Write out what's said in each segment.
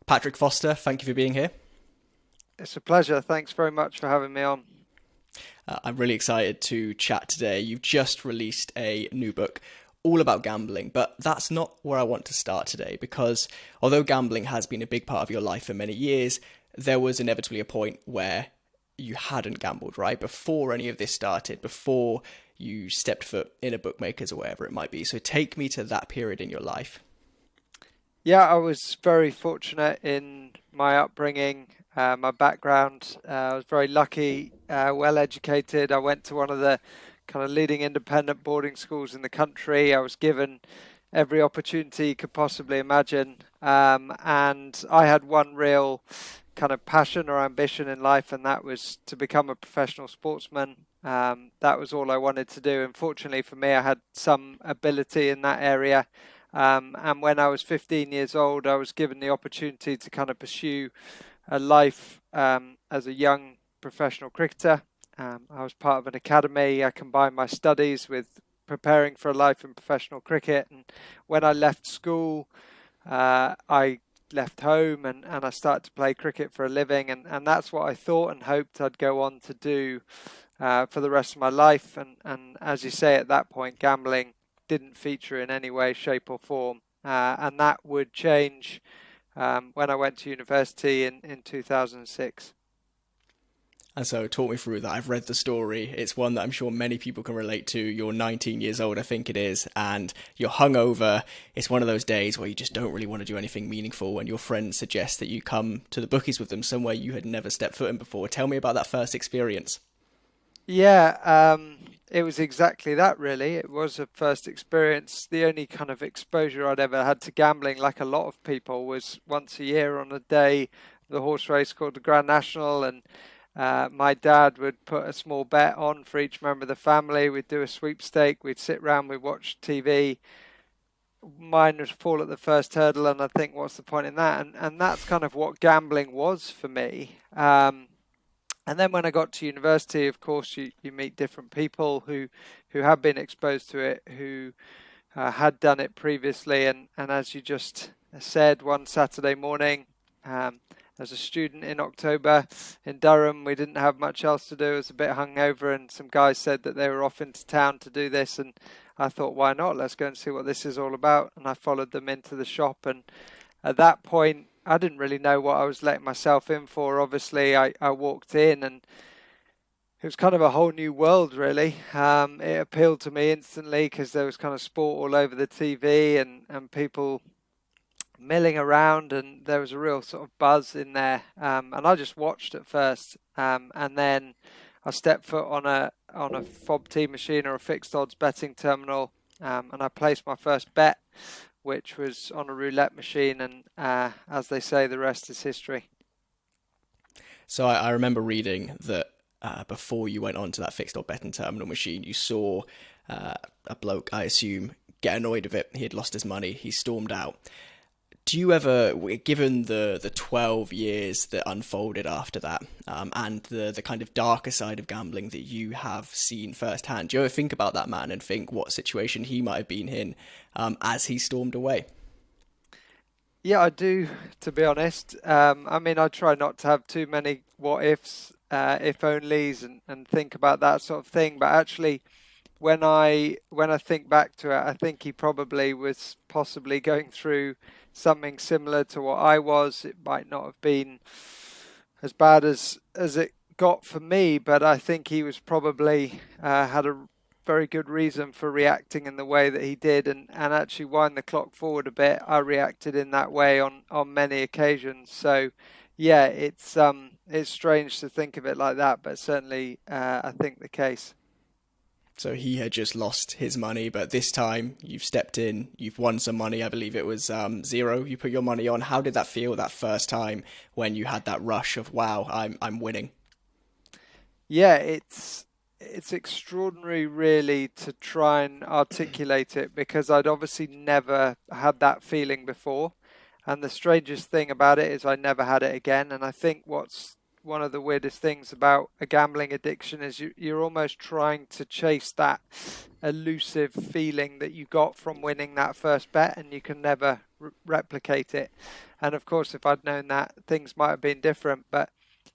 Patrick Foster, thank you for being here. It's a pleasure. Thanks very much for having me on. I'm really excited to chat today. You've just released a new book all about gambling, but that's not where I want to start today because although gambling has been a big part of your life for many years, there was inevitably a point where you hadn't gambled, right? Before any of this started, before you stepped foot in a bookmaker's or wherever it might be. So take me to that period in your life. Yeah, I was very fortunate in my upbringing, my background. I was very lucky, well educated. I went to one of the kind of leading independent boarding schools in the country. I was given every opportunity you could possibly imagine. And I had one real kind of passion or ambition in life, and that was to become a professional sportsman. That was all I wanted to do. And fortunately for me, I had some ability in that area. And when I was 15 years old, I was given the opportunity to kind of pursue a life as a young professional cricketer. I was part of an academy. I combined my studies with preparing for a life in professional cricket. And when I left school, I left home and I started to play cricket for a living. And that's what I thought and hoped I'd go on to do for the rest of my life. And as you say, at that point, gambling didn't feature in any way, shape, or form. And that would change when I went to university in 2006. And so talk me through that. I've read the story. It's one that I'm sure many people can relate to. You're 19 years old, I think it is, and you're hungover. It's one of those days where you just don't really want to do anything meaningful when your friends suggest that you come to the bookies with them somewhere you had never stepped foot in before. Tell me about that first experience. Yeah, it was exactly that, really. It was a first experience. The only kind of exposure I'd ever had to gambling, like a lot of people, was once a year on a day, the horse race called the Grand National, and my dad would put a small bet on for each member of the family. We'd do a sweepstake. We'd sit round. We'd watch TV. Mine would fall at the first hurdle, and I think, what's the point in that? And that's kind of what gambling was for me. And then when I got to university, of course, you meet different people who have been exposed to it, who had done it previously. And as you just said, one Saturday morning, um, as a student in October in Durham, we didn't have much else to do. I was a bit hungover, and some guys said that they were off into town to do this. And I thought, why not? Let's go and see what this is all about. And I followed them into the shop. And at that point, I didn't really know what I was letting myself in for. Obviously, I walked in and it was kind of a whole new world, really. It appealed to me instantly because there was kind of sport all over the TV and people milling around, and there was a real sort of buzz in there. And I just watched at first, and then I stepped foot on a fob T machine or a fixed odds betting terminal, and I placed my first bet, which was on a roulette machine. And as they say, the rest is history. So I remember reading that before you went on to that fixed or betting terminal machine, you saw a bloke, I assume, get annoyed of it. He had lost his money. He stormed out. Do you ever, given the 12 years that unfolded after that, and the kind of darker side of gambling that you have seen firsthand, do you ever think about that man and think what situation he might have been in as he stormed away? Yeah, I do, to be honest. I mean, I try not to have too many what ifs, if onlys, and think about that sort of thing. But actually, when I think back to it, I think he probably was possibly going through something similar to what I was. It might not have been as bad as it got for me, but I think he was probably had a very good reason for reacting in the way that he did. And actually wind the clock forward a bit, I reacted in that way on many occasions. So yeah, it's strange to think of it like that, but certainly I think the case. So he had just lost his money, but this time you've stepped in, you've won some money. I believe it was zero. You put your money on. How did that feel that first time when you had that rush of wow, I'm winning? Yeah, it's extraordinary, really, to try and articulate it because I'd obviously never had that feeling before. And the strangest thing about it is I never had it again. And I think what's one of the weirdest things about a gambling addiction is you're almost trying to chase that elusive feeling that you got from winning that first bet, and you can never replicate it. And of course, if I'd known that, things might have been different. But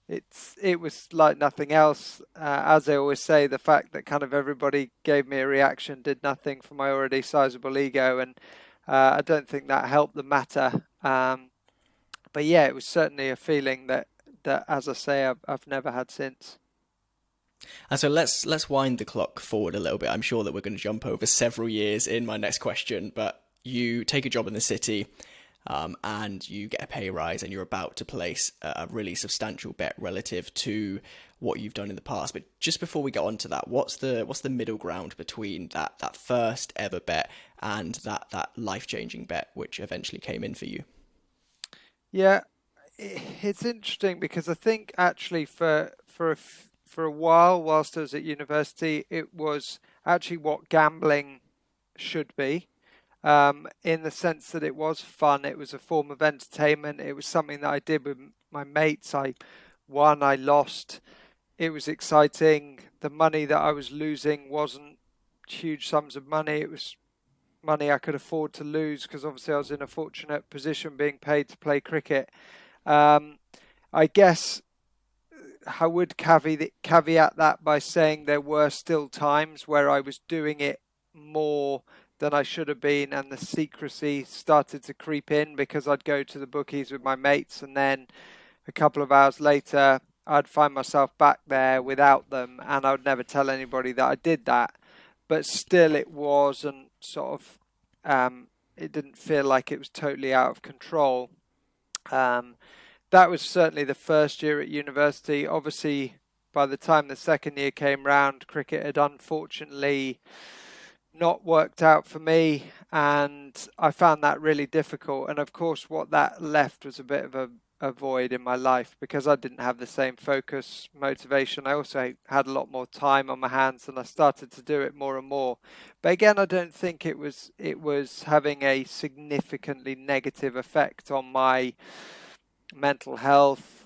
it was like nothing else. As I always say, the fact that kind of everybody gave me a reaction did nothing for my already sizable ego, and I don't think that helped the matter. But yeah, it was certainly a feeling that, as I say, I've never had since. And so let's wind the clock forward a little bit. I'm sure that we're going to jump over several years in my next question, but you take a job in the city, and you get a pay rise, and you're about to place a really substantial bet relative to what you've done in the past. But just before we get on to that, what's the middle ground between that first ever bet and that life changing bet which eventually came in for you? Yeah, it's interesting because I think actually for a while whilst I was at university, it was actually what gambling should be. In the sense that it was fun, it was a form of entertainment, it was something that I did with my mates. I won, I lost, it was exciting. The money that I was losing wasn't huge sums of money, it was money I could afford to lose because obviously I was in a fortunate position being paid to play cricket. Um, I guess I would caveat that by saying there were still times where I was doing it more than I should have been, and the secrecy started to creep in because I'd go to the bookies with my mates, and then a couple of hours later, I'd find myself back there without them, and I would never tell anybody that I did that. But still, it wasn't sort of, it didn't feel like it was totally out of control. Um, that was certainly the first year at university. Obviously, by the time the second year came round, cricket had unfortunately not worked out for me, and I found that really difficult. And of course, what that left was a bit of a void in my life because I didn't have the same focus, motivation. I also had a lot more time on my hands, and I started to do it more and more. But again, I don't think it was having a significantly negative effect on my mental health.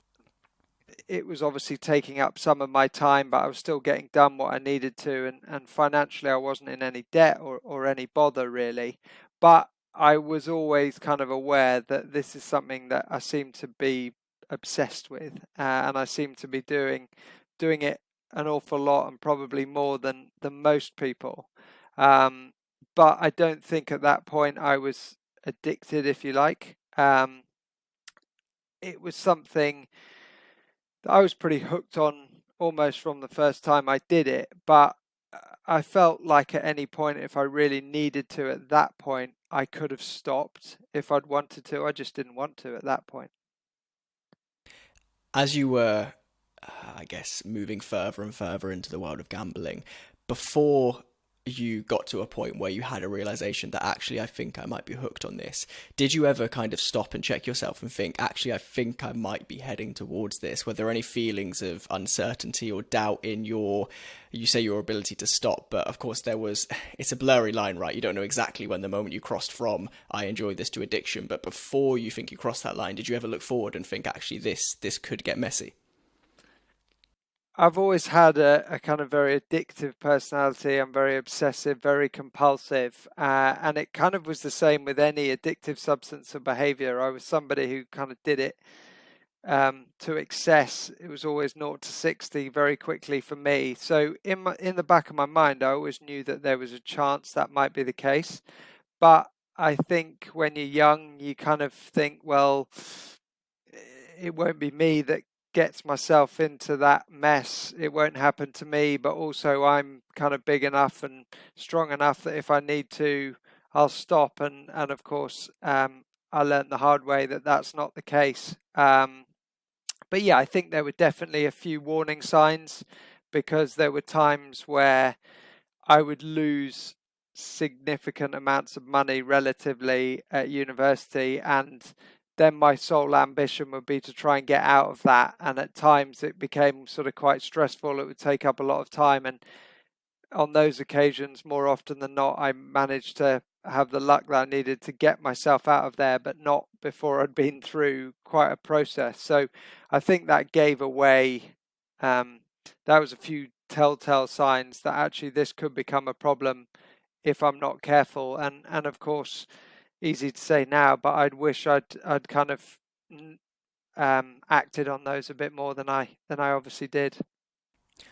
It was obviously taking up some of my time, but I was still getting done what I needed to, and financially I wasn't in any debt or any bother really. But I was always kind of aware that this is something that I seem to be obsessed with, and I seem to be doing it an awful lot and probably more than most people. Um, but I don't think at that point I was addicted, if you like. It was something that I was pretty hooked on almost from the first time I did it, but I felt like at any point, if I really needed to at that point, I could have stopped if I'd wanted to. I just didn't want to at that point. As you were, I guess, moving further and further into the world of gambling, before you got to a point where you had a realization that actually I think I might be hooked on this, did you ever kind of stop and check yourself and think, actually, I think I might be heading towards this? Were there any feelings of uncertainty or doubt in you say your ability to stop, but of course it's a blurry line, right? You don't know exactly when the moment you crossed from I enjoy this to addiction, but before you think you crossed that line, did you ever look forward and think, actually, this could get messy? I've always had a kind of very addictive personality. I'm very obsessive, very compulsive, and it kind of was the same with any addictive substance or behavior. I was somebody who kind of did it to excess. It was always 0 to 60 very quickly for me. So in the back of my mind, I always knew that there was a chance that might be the case. But I think when you're young, you kind of think, well, it won't be me that gets myself into that mess. It won't happen to me, but also I'm kind of big enough and strong enough that if I need to, I'll stop. And of course, I learned the hard way that that's not the case. But yeah, I think there were definitely a few warning signs because there were times where I would lose significant amounts of money relatively at university, and then my sole ambition would be to try and get out of that. And at times it became sort of quite stressful. It would take up a lot of time, and on those occasions, more often than not, I managed to have the luck that I needed to get myself out of there, but not before I'd been through quite a process. So I think that gave away, um, that was a few telltale signs that actually this could become a problem if I'm not careful. And of course, easy to say now, but I'd wish I'd kind of acted on those a bit more than I obviously did.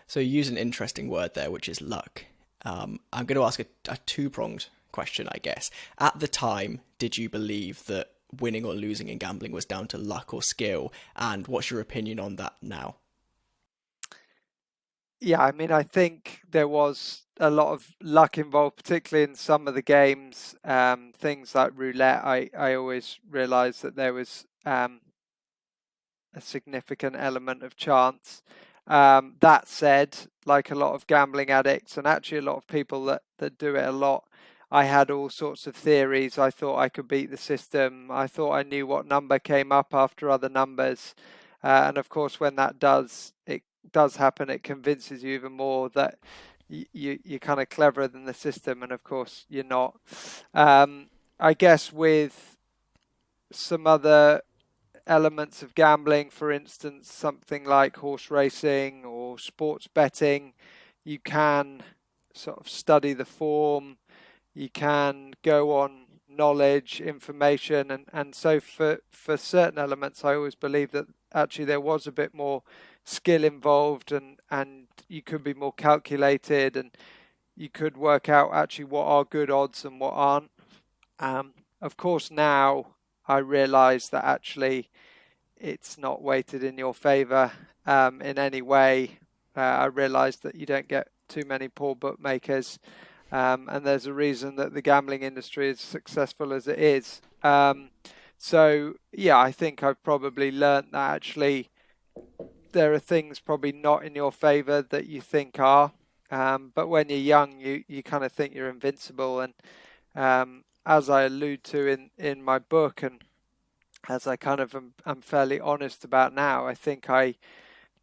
So you use an interesting word there, which is luck. I'm going to ask a two-pronged question, I guess. At the time, did you believe that winning or losing in gambling was down to luck or skill? And what's your opinion on that now? Yeah, I mean, I think there was a lot of luck involved, particularly in some of the games. Things like roulette, I always realised that there was a significant element of chance. That said, like a lot of gambling addicts, and actually a lot of people that do it a lot, I had all sorts of theories. I thought I could beat the system. I thought I knew what number came up after other numbers. And of course, when it does happen, it convinces you even more that you're kind of cleverer than the system. And of course, you're not. I guess with some other elements of gambling, for instance, something like horse racing or sports betting, you can sort of study the form, you can go on knowledge, information, and so for certain elements, I always believe that actually there was a bit more skill involved and you could be more calculated and you could work out actually what are good odds and what aren't. Of course, now I realize that actually it's not weighted in your favour in any way. I realise that you don't get too many poor bookmakers, and there's a reason that the gambling industry is successful as it is. So yeah, I think I've probably learnt that actually there are things probably not in your favour that you think are. But when you're young, you kind of think you're invincible, and as I allude to in my book, and as I kind of am fairly honest about now, I think I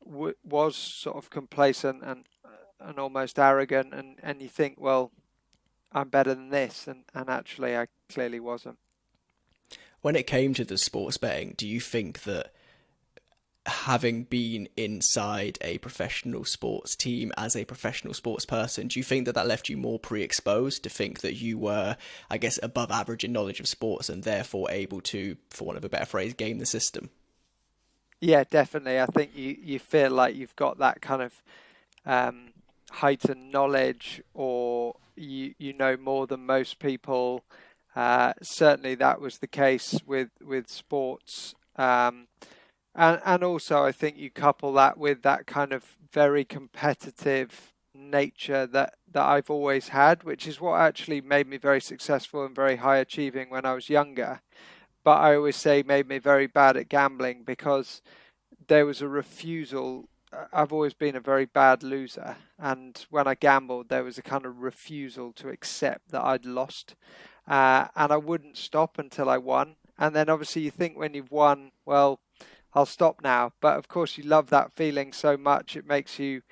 was sort of complacent and almost arrogant, and you think, well, I'm better than this, and actually I clearly wasn't. When it came to the sports betting, do you think that having been inside a professional sports team as a professional sports person, do you think that that left you more pre-exposed to think that you were, I guess, above average in knowledge of sports and therefore able to, for want of a better phrase, game the system? Yeah, definitely. I think you feel like you've got that kind of um, heightened knowledge, or you know more than most people. Certainly, that was the case with sports. And also, I think you couple that with that kind of very competitive nature that I've always had, which is what actually made me very successful and very high achieving when I was younger. But I always say made me very bad at gambling because there was a refusal. I've always been a very bad loser, and when I gambled, there was a kind of refusal to accept that I'd lost, and I wouldn't stop until I won. And then obviously you think when you've won, well, I'll stop now. But of course, you love that feeling so much, it makes you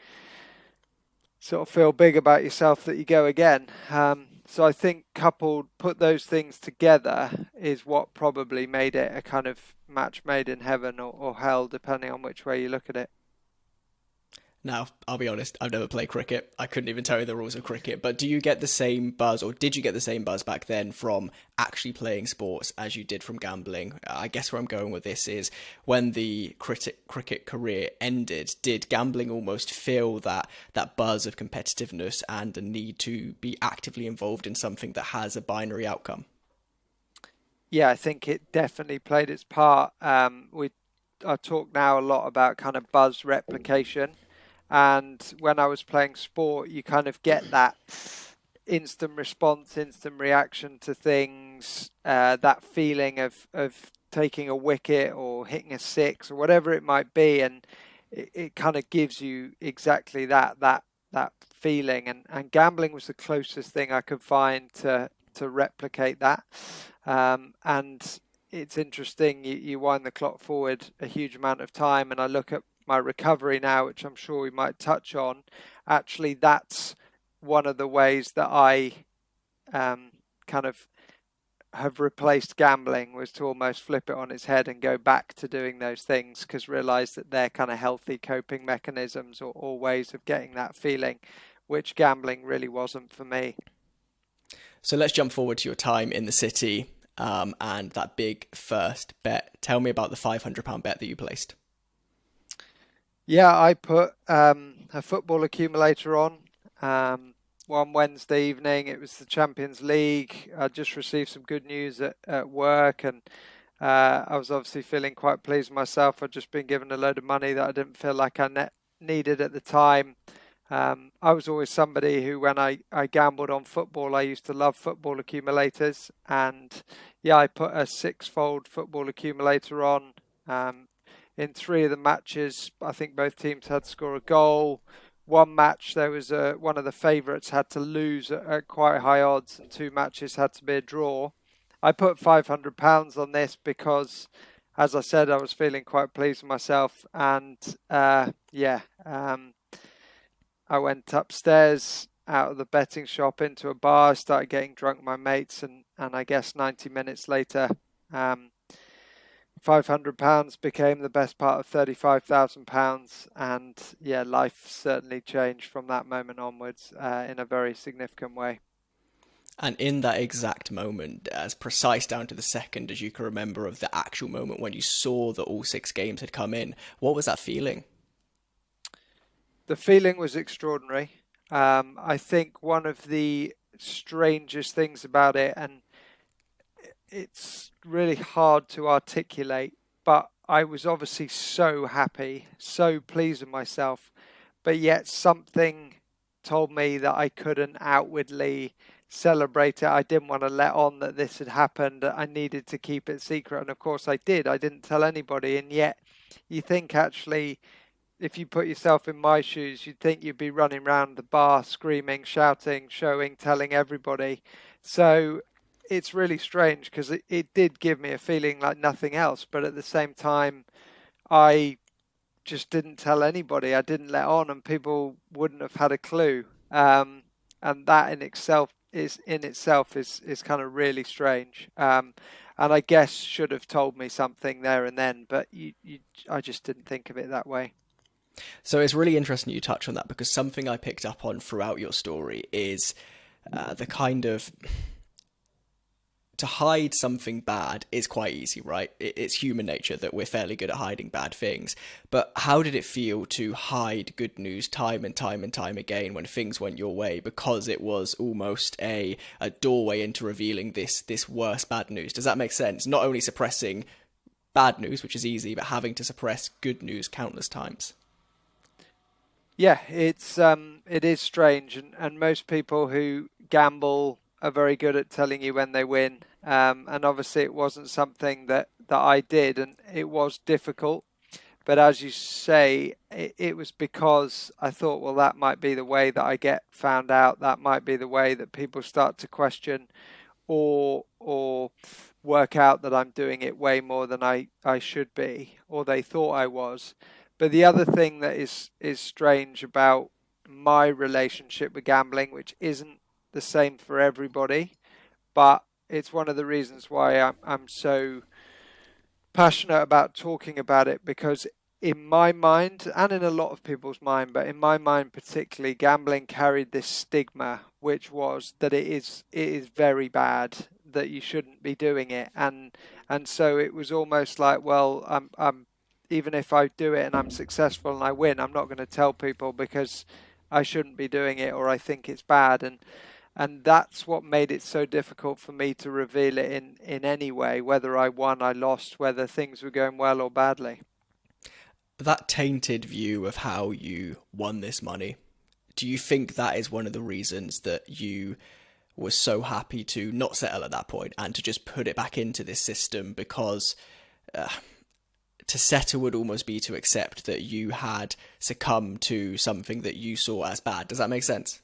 sort of feel big about yourself that you go again. So I think put those things together is what probably made it a kind of match made in heaven or hell, depending on which way you look at it. Now, I'll be honest, I've never played cricket. I couldn't even tell you the rules of cricket. But do you get the same buzz, or did you get the same buzz back then from actually playing sports as you did from gambling? I guess where I'm going with this is when the cricket career ended, did gambling almost feel that buzz of competitiveness and a need to be actively involved in something that has a binary outcome? Yeah, I think it definitely played its part. I talk now a lot about kind of buzz replication, and when I was playing sport, you kind of get that instant response, instant reaction to things, that feeling of taking a wicket or hitting a six or whatever it might be, and it kind of gives you exactly that feeling. And gambling was the closest thing I could find to replicate that. And it's interesting, you wind the clock forward a huge amount of time, and I look at my recovery now, which I'm sure we might touch on. Actually, that's one of the ways that I um, kind of have replaced gambling, was to almost flip it on its head and go back to doing those things, because realize that they're kind of healthy coping mechanisms or ways of getting that feeling, which gambling really wasn't for me. So let's jump forward to your time in the city. and that big first bet. Tell me about the £500 bet that you placed. Yeah, I put a football accumulator on one Wednesday evening. It was the Champions League. I just received some good news at work, and I was obviously feeling quite pleased with myself. I'd just been given a load of money that I didn't feel like I needed at the time. I was always somebody who, when I gambled on football, I used to love football accumulators. And yeah, I put a six-fold football accumulator on. In three of the matches, I think both teams had to score a goal. One match, there was one of the favourites had to lose at quite high odds, and two matches had to be a draw. I put £500 on this because, as I said, I was feeling quite pleased with myself, and yeah, I went upstairs out of the betting shop into a bar, started getting drunk with my mates, and I guess 90 minutes later, um, £500 became the best part of £35,000, and yeah, life certainly changed from that moment onwards in a very significant way. And in that exact moment, as precise down to the second as you can remember of the actual moment when you saw that all six games had come in, what was that feeling? The feeling was extraordinary. I think one of the strangest things about it, and it's really hard to articulate, but I was obviously so happy, so pleased with myself, but yet something told me that I couldn't outwardly celebrate it. I didn't want to let on that this had happened. I needed to keep it secret. And of course I did. I didn't tell anybody. And yet you think actually, if you put yourself in my shoes, you'd think you'd be running around the bar screaming, shouting, showing, telling everybody. So it's really strange because it did give me a feeling like nothing else. But at the same time, I just didn't tell anybody. I didn't let on, and people wouldn't have had a clue. And that in itself is kind of really strange. And I guess should have told me something there and then, but I just didn't think of it that way. So it's really interesting you touch on that because something I picked up on throughout your story is the kind of to hide something bad is quite easy, right? It's human nature that we're fairly good at hiding bad things. But how did it feel to hide good news time and time and time again when things went your way because it was almost a doorway into revealing this worse bad news? Does that make sense? Not only suppressing bad news, which is easy, but having to suppress good news countless times. Yeah, it is strange, and most people who gamble are very good at telling you when they win. And obviously, it wasn't something that I did, and it was difficult. But as you say, it was because I thought, well, that might be the way that I get found out. That might be the way that people start to question or work out that I'm doing it way more than I should be, or they thought I was. But the other thing that is strange about my relationship with gambling, which isn't the same for everybody, but it's one of the reasons why I'm so passionate about talking about it, because in my mind and in a lot of people's mind, but in my mind particularly, gambling carried this stigma, which was that it is very bad, that you shouldn't be doing it, and so it was almost like, well, I'm even if I do it and I'm successful and I win, I'm not going to tell people because I shouldn't be doing it or I think it's bad, and that's what made it so difficult for me to reveal it in any way, whether I won, I lost, whether things were going well or badly. That tainted view of how you won this money, do you think that is one of the reasons that you were so happy to not settle at that point and to just put it back into this system because to settle would almost be to accept that you had succumbed to something that you saw as bad? Does that make sense?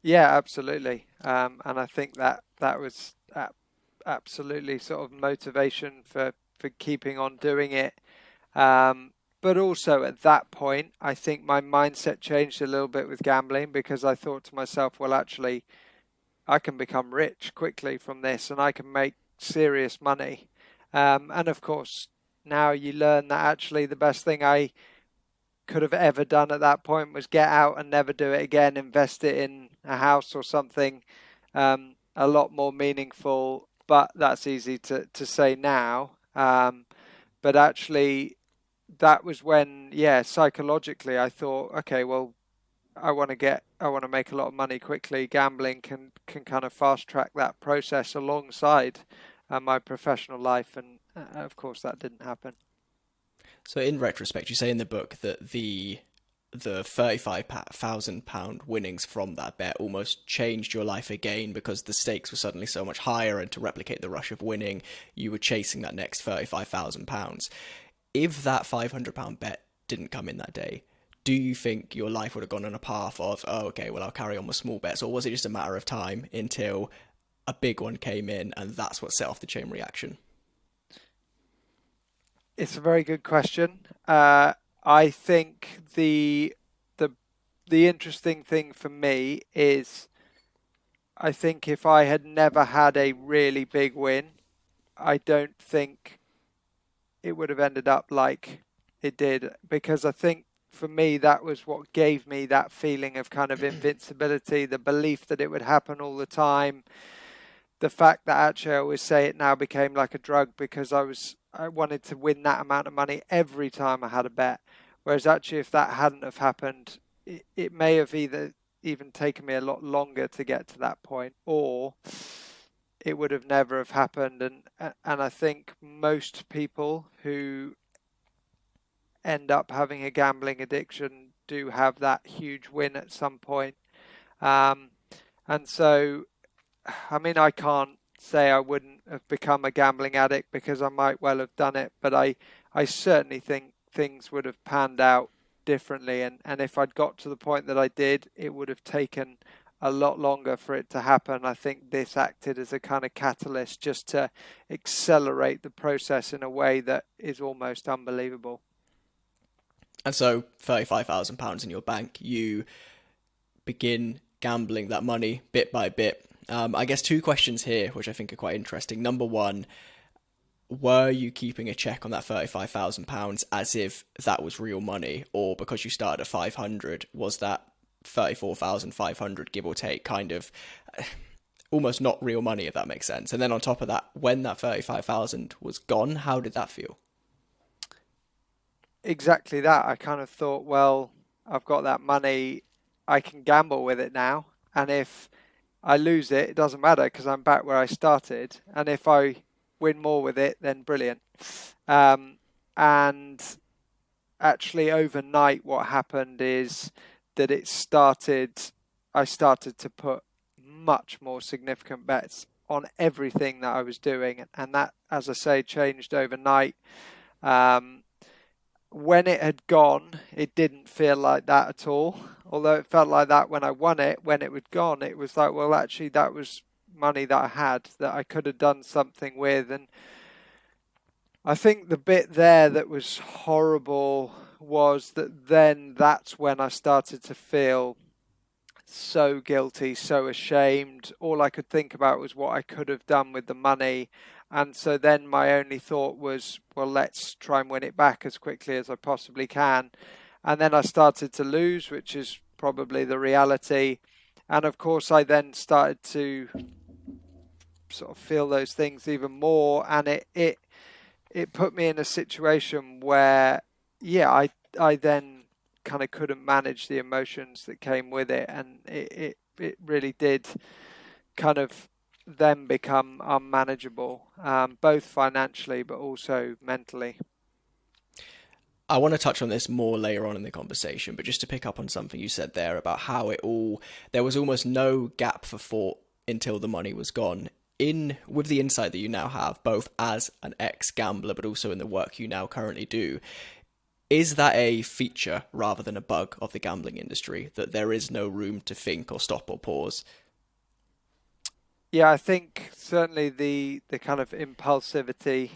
Yeah, absolutely. And I think that was absolutely sort of motivation for keeping on doing it. But also at that point, I think my mindset changed a little bit with gambling, because I thought to myself, well, actually, I can become rich quickly from this and I can make serious money. And of course, now you learn that actually the best thing I could have ever done at that point was get out and never do it again, invest it in a house or something a lot more meaningful, but that's easy to say now. But actually, that was when, yeah, psychologically, I thought, okay, well, I want to make a lot of money quickly. Gambling can kind of fast track that process alongside my professional life, and of course, that didn't happen. So in retrospect, you say in the book that the £35,000 winnings from that bet almost changed your life again because the stakes were suddenly so much higher, and to replicate the rush of winning, you were chasing that next £35,000. If that £500 bet didn't come in that day, do you think your life would have gone on a path of, oh, okay, well, I'll carry on with small bets, or was it just a matter of time until a big one came in and that's what set off the chain reaction? It's a very good question. I think the the interesting thing for me is I think if I had never had a really big win, I don't think it would have ended up like it did, because I think for me that was what gave me that feeling of kind of invincibility, the belief that it would happen all the time, the fact that actually I always say it now became like a drug because I wanted to win that amount of money every time I had a bet. Whereas actually if that hadn't have happened, it may have either even taken me a lot longer to get to that point, or it would have never have happened. And I think most people who end up having a gambling addiction do have that huge win at some point. Um, and so I mean, I can't say I wouldn't have become a gambling addict because I might well have done it, but I certainly think things would have panned out differently. And if I'd got to the point that I did, it would have taken a lot longer for it to happen. I think this acted as a kind of catalyst just to accelerate the process in a way that is almost unbelievable. And so, £35,000 in your bank, you begin gambling that money bit by bit. I guess two questions here, which I think are quite interesting. Number one, were you keeping a check on that £35,000 as if that was real money, or because you started at 500, was that 34,500 give or take kind of almost not real money, if that makes sense? And then on top of that, when that 35,000 was gone, how did that feel? Exactly that. I kind of thought, well, I've got that money, I can gamble with it now. And if I lose it, it doesn't matter because I'm back where I started. And if I win more with it, then brilliant. Um, and actually, overnight, what happened is that I started to put much more significant bets on everything that I was doing. And that, as I say, changed overnight. Um, when it had gone, it didn't feel like that at all. Although it felt like that when I won it, when it had gone, it was like, well, actually, that was money that I had that I could have done something with. And I think the bit there that was horrible was that then that's when I started to feel so guilty, so ashamed. All I could think about was what I could have done with the money. And so then my only thought was, well, let's try and win it back as quickly as I possibly can. And then I started to lose, which is probably the reality. And of course, I then started to sort of feel those things even more. And it put me in a situation where, yeah, I then kind of couldn't manage the emotions that came with it, and it really did kind of then become unmanageable, both financially but also mentally. I want to touch on this more later on in the conversation, but just to pick up on something you said there about how there was almost no gap for thought until the money was gone. In with the insight that you now have, both as an ex gambler, but also in the work you now currently do, is that a feature rather than a bug of the gambling industry that there is no room to think or stop or pause? Yeah, I think certainly the kind of impulsivity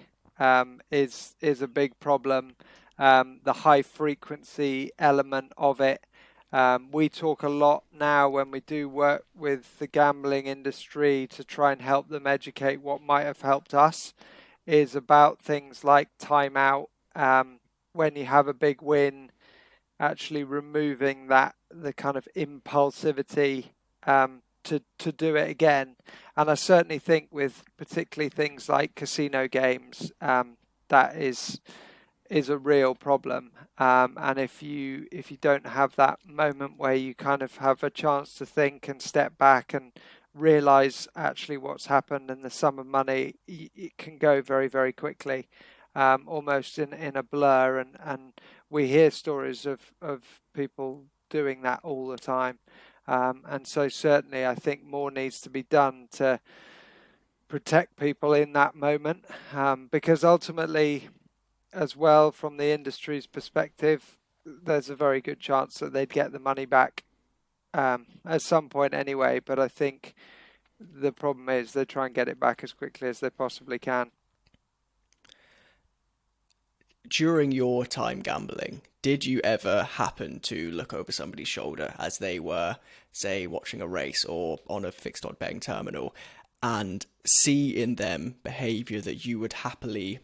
is a big problem. The high frequency element of it. We talk a lot now when we do work with the gambling industry to try and help them educate what might have helped us is about things like timeout. When you have a big win, actually removing that the kind of impulsivity. to do it again. And I certainly think with particularly things like casino games, that is a real problem. And if you don't have that moment where you kind of have a chance to think and step back and realize actually what's happened and the sum of money, it can go very, very quickly, almost in a blur. And we hear stories of people doing that all the time. And so certainly I think more needs to be done to protect people in that moment, because ultimately, as well, from the industry's perspective, there's a very good chance that they'd get the money back, at some point anyway. But I think the problem is they try and get it back as quickly as they possibly can. During your time gambling, did you ever happen to look over somebody's shoulder as they were, say, watching a race or on a fixed odd betting terminal and see in them behavior that you would happily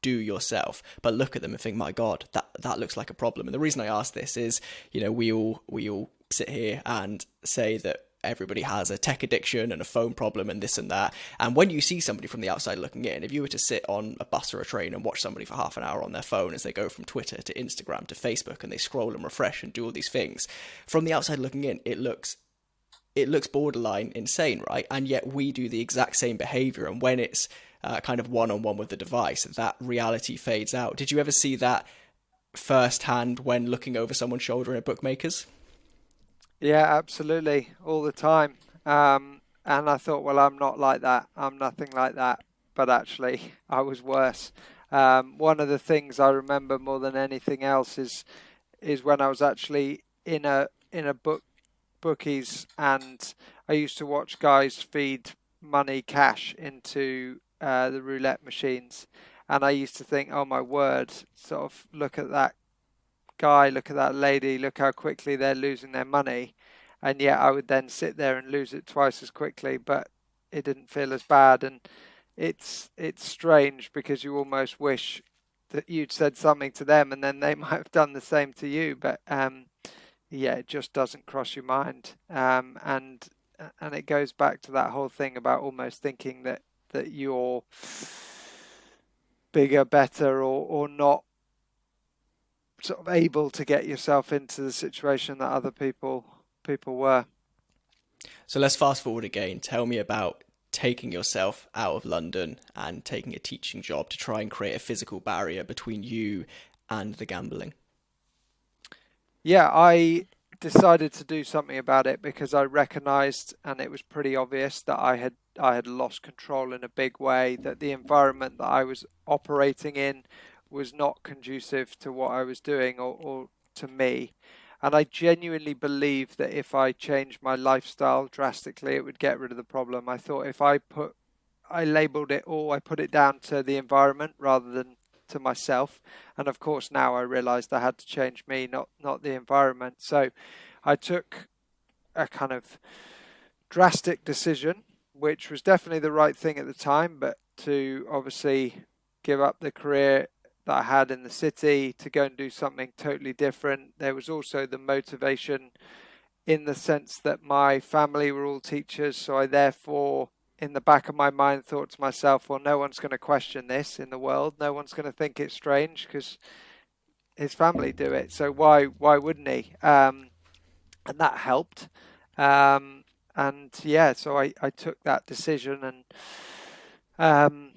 do yourself, but look at them and think, my God, that looks like a problem? And the reason I ask this is, we all sit here and say that everybody has a tech addiction and a phone problem and this and that. And when you see somebody from the outside looking in, if you were to sit on a bus or a train and watch somebody for half an hour on their phone as they go from Twitter to Instagram to Facebook and they scroll and refresh and do all these things, from the outside looking in, it looks borderline insane, right? And yet we do the exact same behavior. And when it's kind of one-on-one with the device, that reality fades out. Did you ever see that firsthand when looking over someone's shoulder in a bookmaker's? Yeah, absolutely, all the time. And I thought, well, I'm not like that. I'm nothing like that. But actually, I was worse. One of the things I remember more than anything else is when I was actually in a bookies, and I used to watch guys feed money cash into the roulette machines, and I used to think, oh my word, sort of look at that guy, look at that lady, look how quickly they're losing their money. And yet I would then sit there and lose it twice as quickly, but it didn't feel as bad. And it's strange because you almost wish that you'd said something to them and then they might have done the same to you. But yeah, it just doesn't cross your mind. And it goes back to that whole thing about almost thinking that you're bigger, better, or not sort of able to get yourself into the situation that other people were. So let's fast forward again. Tell me about taking yourself out of London and taking a teaching job to try and create a physical barrier between you and the gambling. Yeah, I decided to do something about it because I recognized, and it was pretty obvious, that I had lost control in a big way, that the environment that I was operating in was not conducive to what I was doing, or to me. And I genuinely believed that if I changed my lifestyle drastically, it would get rid of the problem. I thought if I labeled it all, I put it down to the environment rather than to myself. And of course, now I realized I had to change me, not the environment. So I took a kind of drastic decision, which was definitely the right thing at the time, but to obviously give up the career that I had in the city to go and do something totally different. There was also the motivation in the sense that my family were all teachers, so I therefore, in the back of my mind, thought to myself, well, no one's going to question this in the world. No one's going to think it's strange because his family do it. So why wouldn't he? And that helped. Um, and yeah, so I took that decision, and um,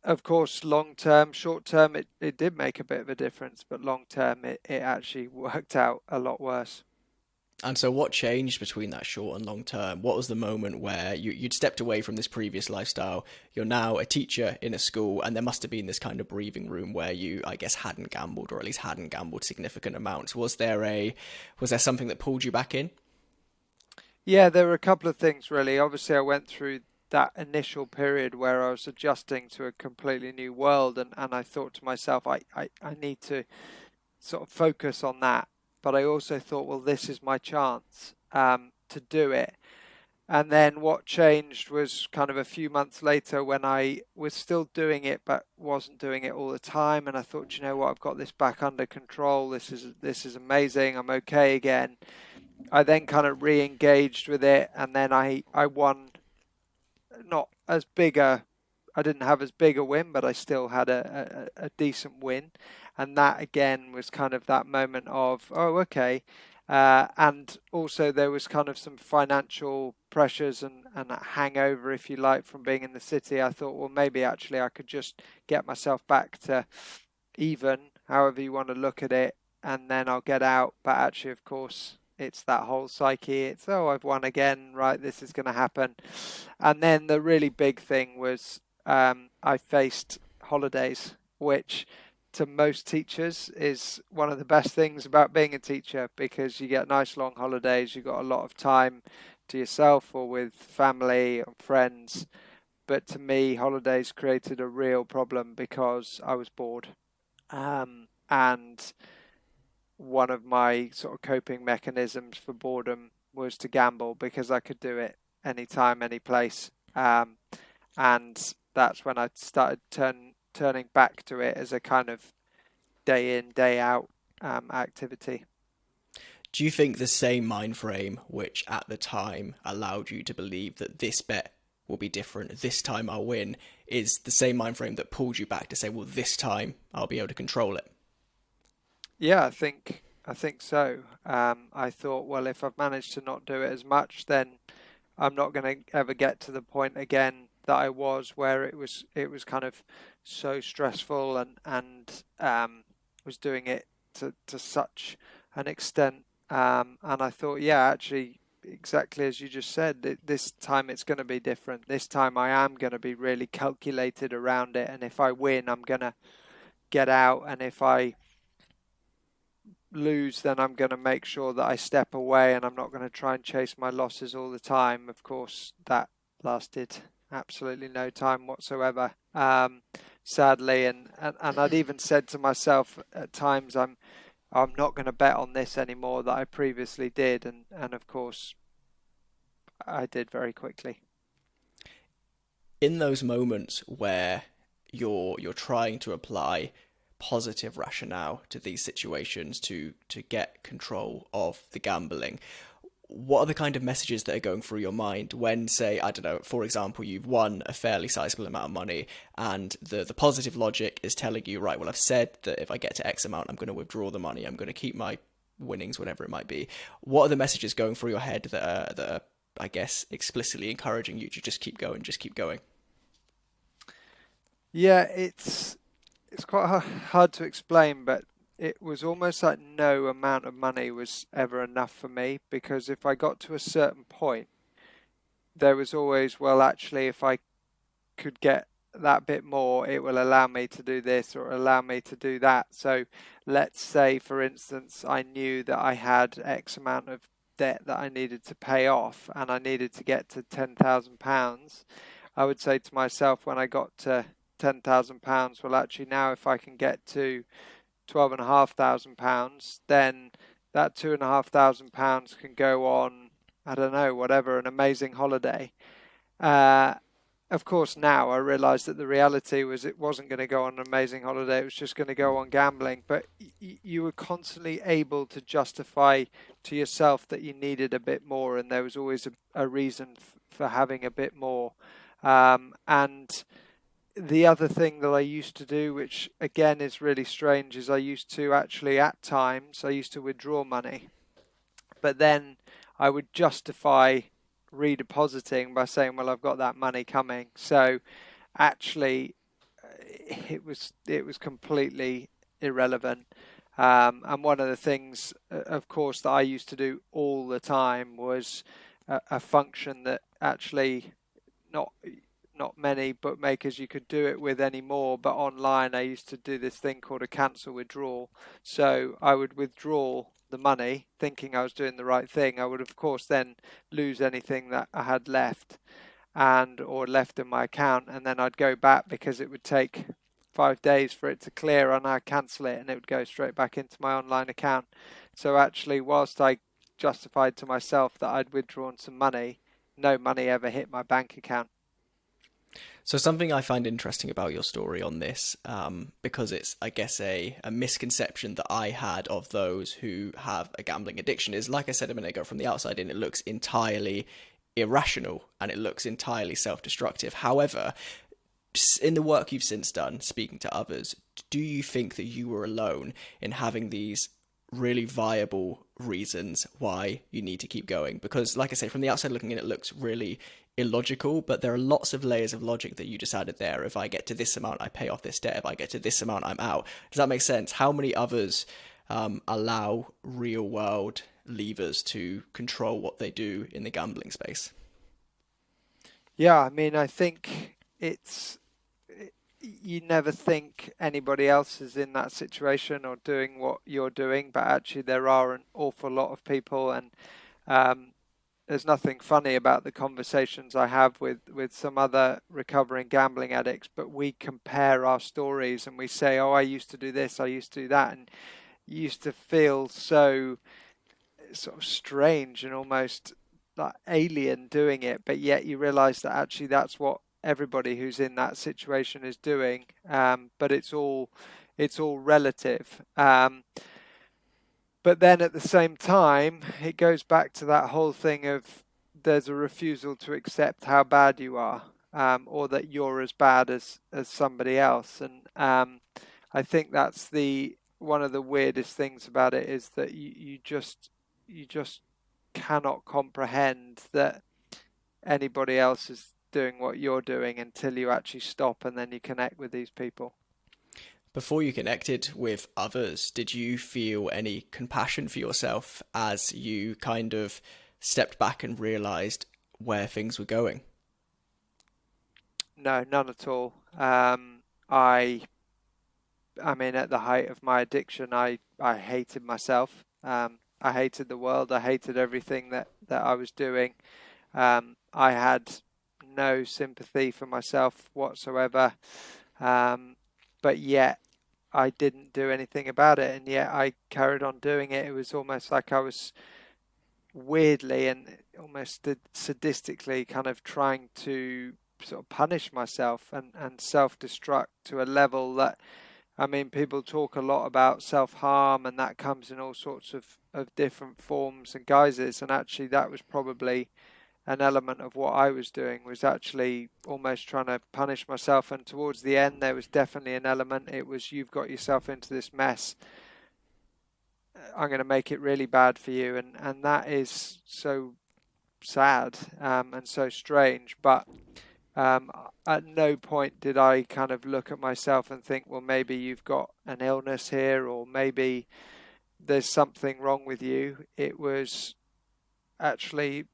of course, long term, short term, it did make a bit of a difference, but long term, it actually worked out a lot worse. And so, what changed between that short and long term? What was the moment where you'd stepped away from this previous lifestyle? You're now a teacher in a school, and there must have been this kind of breathing room where you, I guess, hadn't gambled, or at least hadn't gambled significant amounts. Was there something that pulled you back in? Yeah, there were a couple of things really. Obviously, I went through that initial period where I was adjusting to a completely new world, and I thought to myself, I need to sort of focus on that. But I also thought, well, this is my chance to do it. And then what changed was kind of a few months later when I was still doing it, but wasn't doing it all the time. And I thought, you know what, I've got this back under control. This is amazing. I'm okay again. I then kind of re-engaged with it, and then I won not as big a I didn't have as big a win, but I still had a decent win. And that again was kind of that moment of, oh, okay. And also there was kind of some financial pressures and a hangover, if you like, from being in the city. I thought, well, maybe actually I could just get myself back to even, however you want to look at it, and then I'll get out. But actually, of course, it's that whole psyche. It's, oh, I've won again, right? This is going to happen. And then the really big thing was I faced holidays, which to most teachers is one of the best things about being a teacher because you get nice long holidays, you've got a lot of time to yourself or with family and friends. But to me, holidays created a real problem because I was bored. And one of my sort of coping mechanisms for boredom was to gamble because I could do it anytime, any place. And that's when I started turning back to it as a kind of day in, day out activity. Do you think the same mind frame, which at the time allowed you to believe that this bet will be different, this time I'll win, is the same mind frame that pulled you back to say, well, this time I'll be able to control it? Yeah, I think so. I thought, well, if I've managed to not do it as much, then I'm not going to ever get to the point again that I was where it was kind of so stressful and was doing it to such an extent. And I thought, yeah, actually, exactly as you just said, this time it's going to be different. This time I am going to be really calculated around it, and if I win, I'm going to get out, and if I lose, then I'm going to make sure that I step away and I'm not going to try and chase my losses all the time. Of course, that lasted absolutely no time whatsoever, sadly. And I'd even said to myself at times, I'm not going to bet on this anymore that I previously did, and of course I did very quickly. In those moments where you're trying to apply positive rationale to these situations to get control of the gambling, what are the kind of messages that are going through your mind when, say, I don't know, for example, you've won a fairly sizable amount of money and the positive logic is telling you, right, well, I've said that if I get to X amount, I'm going to withdraw the money, I'm going to keep my winnings, whatever it might be. What are the messages going through your head that are, I guess, explicitly encouraging you to just keep going, just keep going? Yeah, it's quite hard to explain, but it was almost like no amount of money was ever enough for me because if I got to a certain point, there was always, well, actually, if I could get that bit more, it will allow me to do this or allow me to do that. So let's say, for instance, I knew that I had X amount of debt that I needed to pay off and I needed to get to £10,000. I would say to myself when I got to £10,000, well, actually, now if I can get to £12,500, then that £2,500 can go on, I don't know, whatever, an amazing holiday. Uh, of course, now I realise that the reality was it wasn't going to go on an amazing holiday. It was just going to go on gambling. But you were constantly able to justify to yourself that you needed a bit more, and there was always a reason for having a bit more. And the other thing that I used to do, which again is really strange, is I used to actually, at times, I used to withdraw money, but then I would justify redepositing by saying, "Well, I've got that money coming." So actually, it was completely irrelevant. And one of the things, of course, that I used to do all the time was a function that actually not not many bookmakers you could do it with anymore, but online I used to do this thing called a cancel withdrawal. So I would withdraw the money thinking I was doing the right thing. I would of course then lose anything that I had left and or left in my account, and then I'd go back because it would take 5 days for it to clear and I'd cancel it and it would go straight back into my online account. So actually whilst I justified to myself that I'd withdrawn some money, no money ever hit my bank account. So something I find interesting about your story on this, because it's, I guess, a misconception that I had of those who have a gambling addiction is, like I said a minute ago, from the outside in, it looks entirely irrational and it looks entirely self-destructive. However, in the work you've since done, speaking to others, do you think that you were alone in having these really viable reasons why you need to keep going? Because, like I say, from the outside looking in, it looks really illogical, but there are lots of layers of logic that you just added there. If I get to this amount, I pay off this debt. If I get to this amount, I'm out. Does that make sense? How many others allow real world levers to control what they do in the gambling space? Yeah, I mean, I think it's you never think anybody else is in that situation or doing what you're doing, but actually there are an awful lot of people, and um, there's nothing funny about the conversations I have with some other recovering gambling addicts, but we compare our stories and we say, "Oh, I used to do this, I used to do that," and you used to feel so sort of strange and almost like alien doing it, but yet you realize that actually that's what everybody who's in that situation is doing. But it's all relative. But then at the same time, it goes back to that whole thing of there's a refusal to accept how bad you are, or that you're as bad as somebody else. And I think that's the one of the weirdest things about it is that you just cannot comprehend that anybody else is doing what you're doing until you actually stop and then you connect with these people. Before you connected with others, did you feel any compassion for yourself as you kind of stepped back and realized where things were going? No, none at all. I mean, at the height of my addiction, I hated myself. I hated the world. I hated everything that I was doing. I had no sympathy for myself whatsoever. Um, but yet I didn't do anything about it, and yet I carried on doing it. It was almost like I was weirdly and almost sadistically kind of trying to sort of punish myself and self-destruct to a level that, I mean, people talk a lot about self-harm and that comes in all sorts of different forms and guises. And actually that was probably an element of what I was doing, was actually almost trying to punish myself. And towards the end, there was definitely an element. It was, you've got yourself into this mess. I'm going to make it really bad for you. And that is so sad, and so strange. But um, at no point did I kind of look at myself and think, well, maybe you've got an illness here, or maybe there's something wrong with you. It was actually,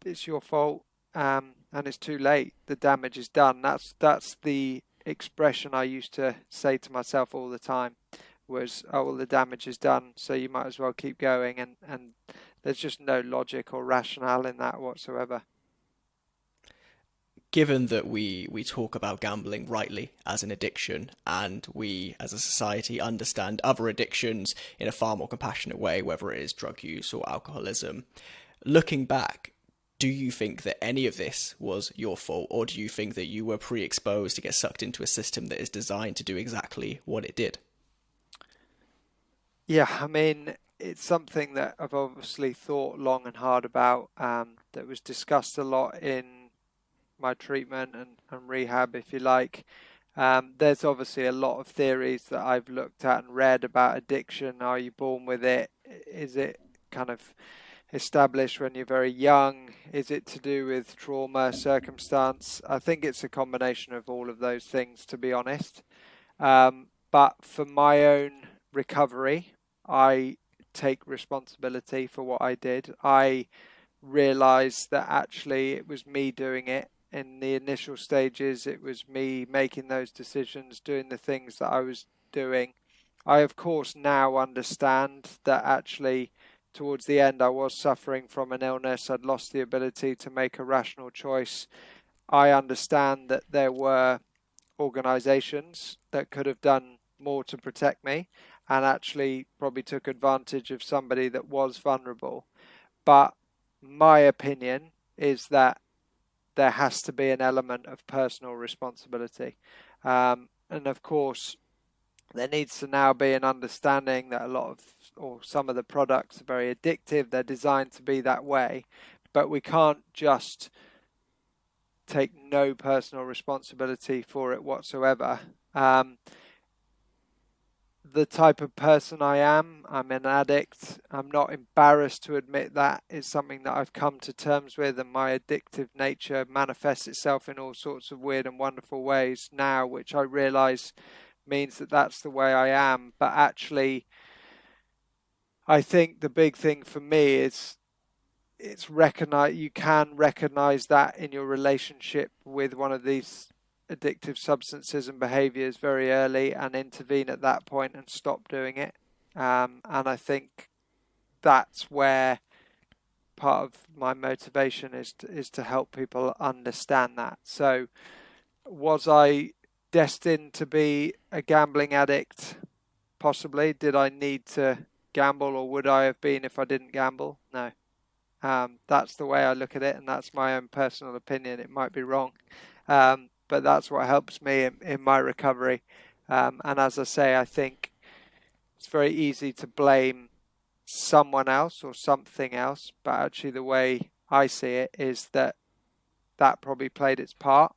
it's your fault, and it's too late. The damage is done. That's the expression I used to say to myself all the time. Was, oh well, the damage is done, so you might as well keep going. And there's just no logic or rationale in that whatsoever. Given that we talk about gambling rightly as an addiction, and we as a society understand other addictions in a far more compassionate way, whether it is drug use or alcoholism, looking back, do you think that any of this was your fault, or do you think that you were pre-exposed to get sucked into a system that is designed to do exactly what it did? Yeah, I mean, it's something that I've obviously thought long and hard about, that was discussed a lot in my treatment and rehab, if you like. There's obviously a lot of theories that I've looked at and read about addiction. Are you born with it? Is it kind of established when you're very young? Is it to do with trauma, circumstance? I think it's a combination of all of those things, to be honest. But for my own recovery, I take responsibility for what I did. I realized that actually it was me doing it. In the initial stages, it was me making those decisions, doing the things that I was doing. I, of course, now understand that actually towards the end I was suffering from an illness. I'd lost the ability to make a rational choice. I understand that there were organizations that could have done more to protect me and actually probably took advantage of somebody that was vulnerable. But my opinion is that there has to be an element of personal responsibility. And of course, there needs to now be an understanding that a lot of, or some of the products are very addictive. They're designed to be that way, but we can't just take no personal responsibility for it whatsoever. The type of person I am, I'm an addict. I'm not embarrassed to admit that. It's something that I've come to terms with, and my addictive nature manifests itself in all sorts of weird and wonderful ways now, which I realize means that that's the way I am. But actually, I think the big thing for me is it's recognize you can recognize that in your relationship with one of these addictive substances and behaviors very early and intervene at that point and stop doing it. And I think that's where part of my motivation is to help people understand that. So, was I destined to be a gambling addict? Possibly. Did I need to gamble, or would I have been if I didn't gamble? No. That's the way I look at it, and that's my own personal opinion. It might be wrong, but that's what helps me in my recovery. And as I say, I think it's very easy to blame someone else or something else, but actually, the way I see it is that that probably played its part,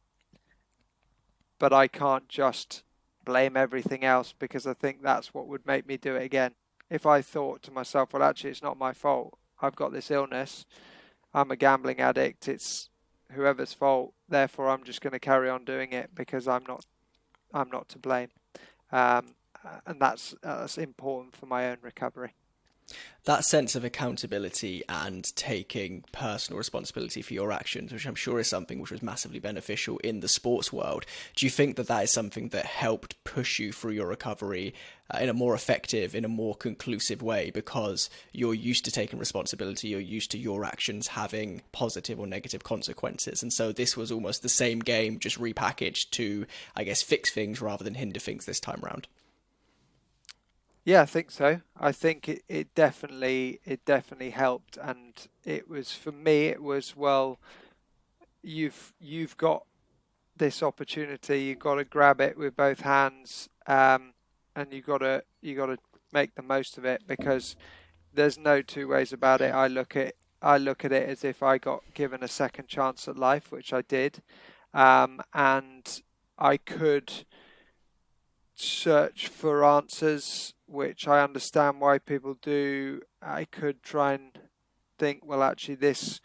but I can't just blame everything else, because I think that's what would make me do it again. If I thought to myself, well, actually, it's not my fault. I've got this illness. I'm a gambling addict. It's whoever's fault. Therefore, I'm just going to carry on doing it because I'm not to blame. Um, and that's important for my own recovery. That sense of accountability and taking personal responsibility for your actions, which I'm sure is something which was massively beneficial in the sports world. Do you think that that is something that helped push you through your recovery in a more effective, in a more conclusive way, because you're used to taking responsibility, you're used to your actions having positive or negative consequences, and so this was almost the same game, just repackaged to, I guess, fix things rather than hinder things this time round? Yeah, I think so. I think it definitely helped, and it was for me. It was, well, you've got this opportunity. You've got to grab it with both hands, and you got to make the most of it, because there's no two ways about it. I look at it as if I got given a second chance at life, which I did, and I could search for answers, which I understand why people do. I could try and think, well, actually, this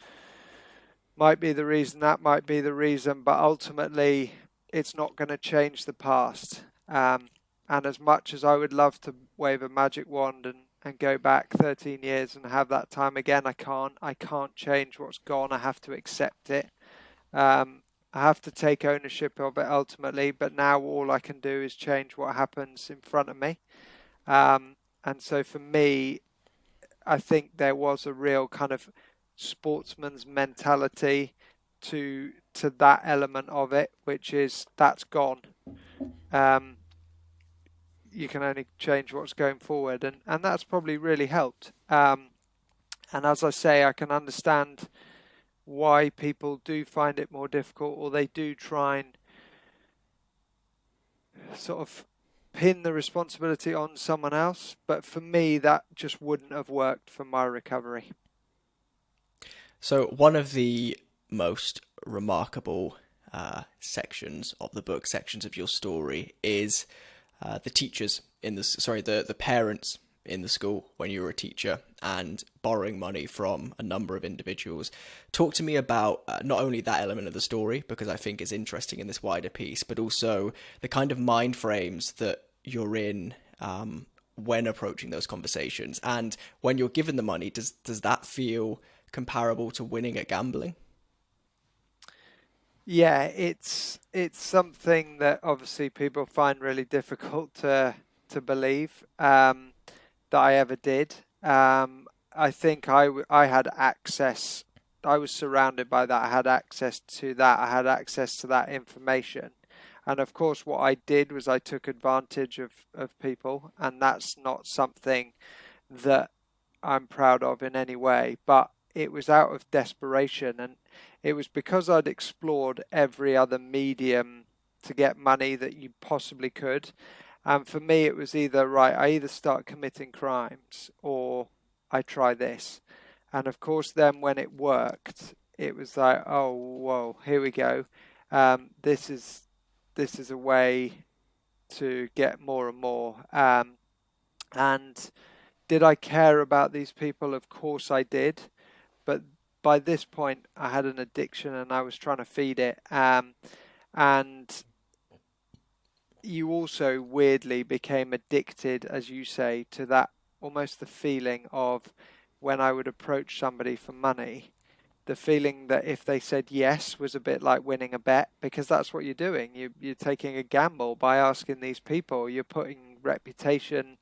might be the reason, that might be the reason, but ultimately, it's not going to change the past. And as much as I would love to wave a magic wand and go back 13 years and have that time again, I can't. I can't change what's gone. I have to accept it. I have to take ownership of it ultimately, but now all I can do is change what happens in front of me. And so for me, I think there was a real kind of sportsman's mentality to that element of it, which is that's gone. Um, you can only change what's going forward, and that's probably really helped. And as I say, I can understand why people do find it more difficult, or they do try and sort of pin the responsibility on someone else. But for me, that just wouldn't have worked for my recovery. So, one of the most remarkable sections of the book, sections of your story, is the teachers in the sorry the parents in the school when you were a teacher and borrowing money from a number of individuals. Talk to me about not only that element of the story, because I think it's interesting in this wider piece, but also the kind of mind frames that you're in when approaching those conversations, and when you're given the money. Does that feel comparable to winning at gambling? Yeah, it's something that obviously people find really difficult to believe, that I ever did. I think I had access. I was surrounded by that. I had access to that. I had access to that information. And of course, what I did was I took advantage of people, and that's not something that I'm proud of in any way. But it was out of desperation, and it was because I'd explored every other medium to get money that you possibly could. And for me, it was either right, I either start committing crimes or I try this. And of course, then when it worked, it was like, oh, whoa, here we go. This is a way to get more and more. And did I care about these people? Of course I did. But by this point, I had an addiction and I was trying to feed it. And you also weirdly became addicted, as you say, to that almost the feeling of when I would approach somebody for money, the feeling that if they said yes was a bit like winning a bet, because that's what you're doing. You're taking a gamble by asking these people. You're putting reputation,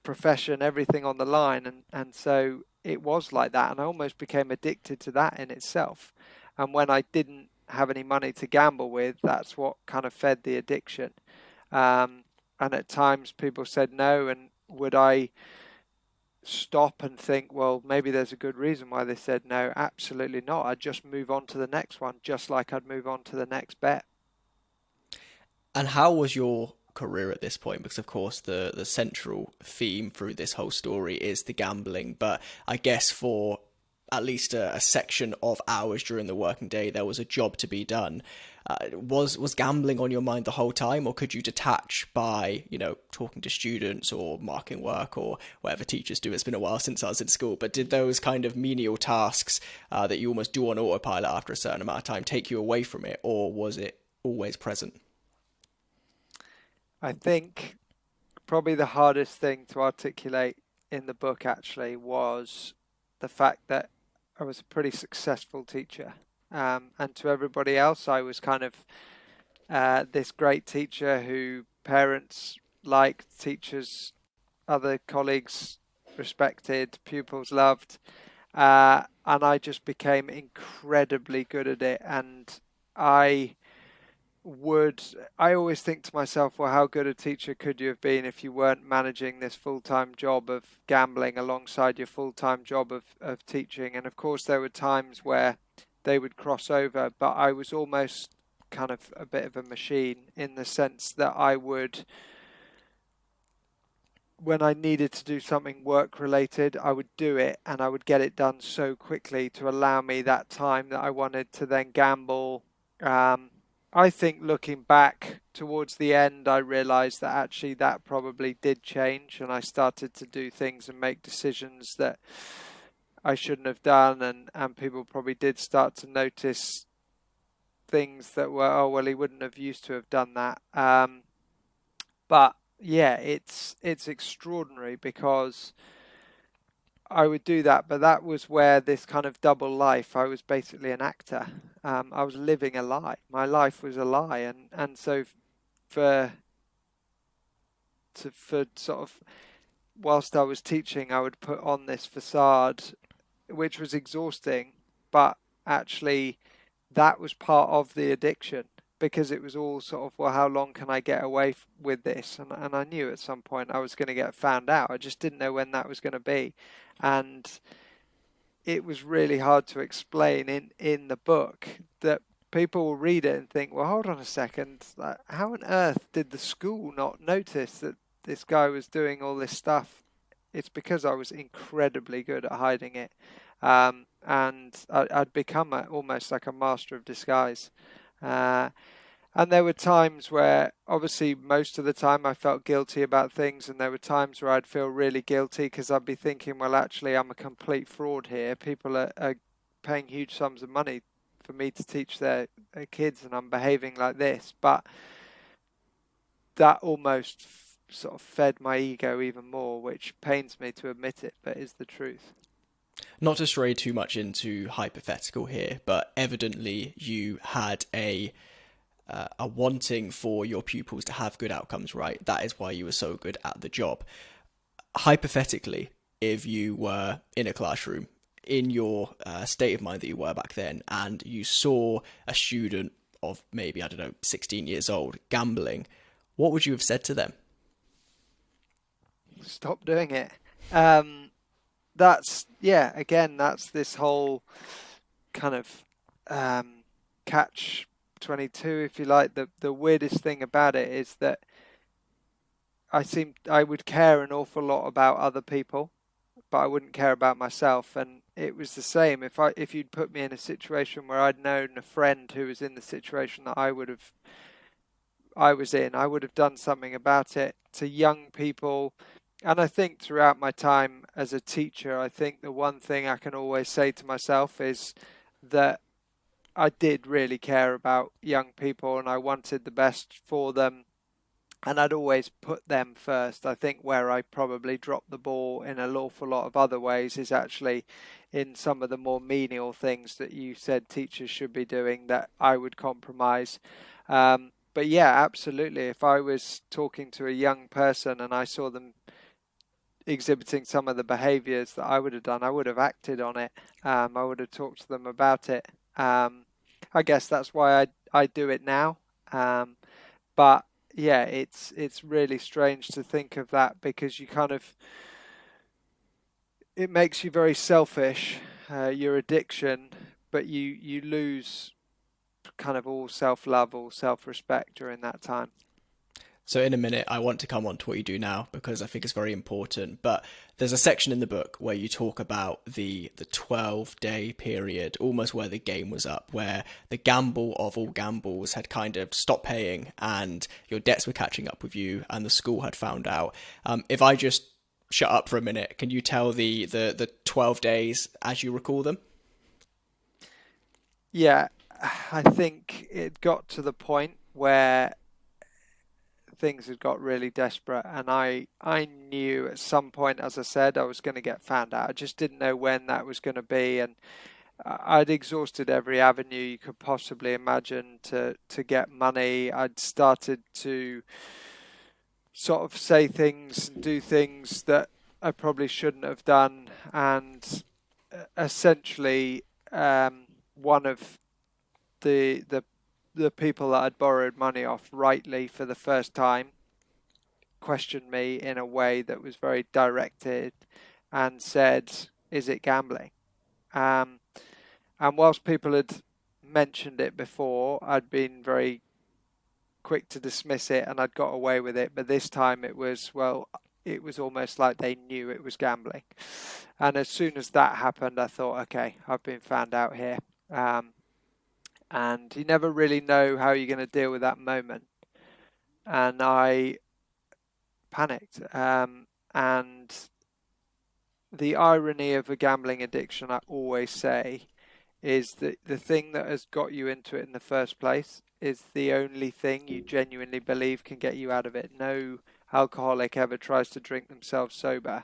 profession, everything on the line, and so it was like that, and I almost became addicted to that in itself. And when I didn't have any money to gamble with, that's what kind of fed the addiction. Um, and at times people said no, and would I stop and think, well, maybe there's a good reason why they said no? Absolutely not. I'd just move on to the next one, just like I'd move on to the next bet. And how was your career at this point? Because of course the central theme through this whole story is the gambling, but I guess for at least a section of hours during the working day, there was a job to be done. Was gambling on your mind the whole time, or could you detach by talking to students or marking work or whatever teachers do? It's been a while since I was in school, but did those kind of menial tasks that you almost do on autopilot after a certain amount of time take you away from it, or was it always present? I think probably the hardest thing to articulate in the book actually was the fact that I was a pretty successful teacher. And to everybody else, I was kind of this great teacher who parents liked, teachers, other colleagues respected, pupils loved. And I just became incredibly good at it. And I I always think to myself, well, how good a teacher could you have been if you weren't managing this full-time job of gambling alongside your full-time job of teaching? And of course, there were times where they would cross over, but I was almost kind of a bit of a machine in the sense that I would, when I needed to do something work related, I would do it and I would get it done so quickly to allow me that time that I wanted to then gamble. Um, I think looking back towards the end, I realized that actually that probably did change and I started to do things and make decisions that I shouldn't have done. And people probably did start to notice things that were, oh, well, he wouldn't have used to have done that. But yeah, it's extraordinary because I would do that, but that was where this kind of double life. I was basically an actor. I was living a lie. My life was a lie, and so for for sort of whilst I was teaching, I would put on this facade, which was exhausting, but actually that was part of the addiction because it was all sort of, well, how long can I get away with this? And I knew at some point I was going to get found out. I just didn't know when that was going to be. And it was really hard to explain in the book that people will read it and think, well, hold on a second, like, how on earth did the school not notice that this guy was doing all this stuff? It's because I was incredibly good at hiding it. And I'd become almost like a master of disguise. Uh, and there were times where, obviously, most of the time I felt guilty about things, and there were times where I'd feel really guilty because I'd be thinking, well, actually, I'm a complete fraud here. People are paying huge sums of money for me to teach their kids, and I'm behaving like this. But that almost sort of fed my ego even more, which pains me to admit it, but is the truth. Not to stray too much into hypothetical here, but evidently you had a wanting for your pupils to have good outcomes, right? That is why you were so good at the job. Hypothetically, if you were in a classroom in your state of mind that you were back then, and you saw a student of maybe, I don't know, 16 years old gambling, what would you have said to them? Stop doing it. Um, that's, yeah, again, that's this whole kind of um, catch 22, if you like. The weirdest thing about it is that I would care an awful lot about other people, but I wouldn't care about myself. And it was the same. If you'd put me in a situation where I'd known a friend who was in the situation that I was in, I would have done something about it. To young people, and I think throughout my time as a teacher, I think the one thing I can always say to myself is that I did really care about young people and I wanted the best for them, and I'd always put them first. I think where I probably dropped the ball in an awful lot of other ways is actually in some of the more menial things that you said teachers should be doing that I would compromise. But yeah, absolutely. If I was talking to a young person and I saw them exhibiting some of the behaviors that I would have done, I would have acted on it. I would have talked to them about it. Um, I guess that's why I do it now. Um, but yeah, it's really strange to think of that because you kind of it makes you very selfish, your addiction, but you lose kind of all self love, all self respect during that time. So in a minute, I want to come on to what you do now because I think it's very important. But there's a section in the book where you talk about the 12-day period, almost where the game was up, where the gamble of all gambles had kind of stopped paying, and your debts were catching up with you, and the school had found out. If I just shut up for a minute, can you tell the 12 days as you recall them? Yeah, I think it got to the point where things had got really desperate, and I knew at some point, as I said, I was going to get found out. I just didn't know when that was going to be, and I'd exhausted every avenue you could possibly imagine to get money. I'd started to sort of say things and do things that I probably shouldn't have done, and essentially, one of the the the people that I'd borrowed money off rightly for the first time questioned me in a way that was very directed and said, "Is it gambling?" Um, and whilst people had mentioned it before, I'd been very quick to dismiss it and I'd got away with it. But this time it was, well, it was almost like they knew it was gambling. And as soon as that happened, I thought, okay, I've been found out here. Um, and you never really know how you're going to deal with that moment. And I panicked. And the irony of a gambling addiction, I always say, is that the thing that has got you into it in the first place is the only thing you genuinely believe can get you out of it. No alcoholic ever tries to drink themselves sober.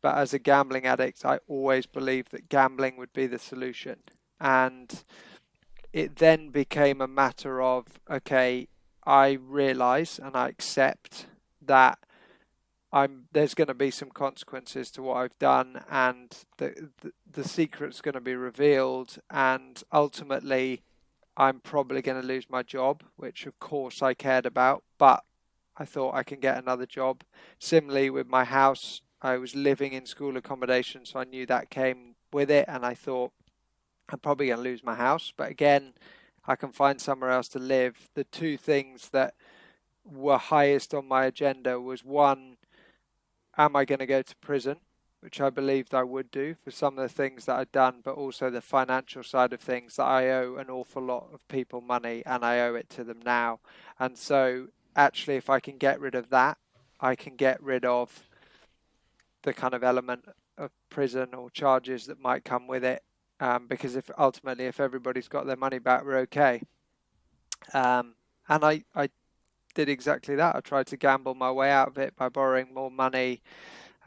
But as a gambling addict, I always believed that gambling would be the solution. And it then became a matter of, okay, I realize and I accept that there's going to be some consequences to what I've done, and the secret's going to be revealed, and ultimately I'm probably going to lose my job, which of course I cared about, but I thought I can get another job. Similarly with my house, I was living in school accommodation, so I knew that came with it, and I thought I'm probably going to lose my house, but again, I can find somewhere else to live. The two things that were highest on my agenda was one, am I going to go to prison? Which I believed I would do for some of the things that I'd done, but also the financial side of things that I owe an awful lot of people money and I owe it to them now. And so, actually, if I can get rid of that, I can get rid of the kind of element of prison or charges that might come with it. Because if ultimately, if everybody's got their money back, we're okay. And I did exactly that. I tried to gamble my way out of it by borrowing more money.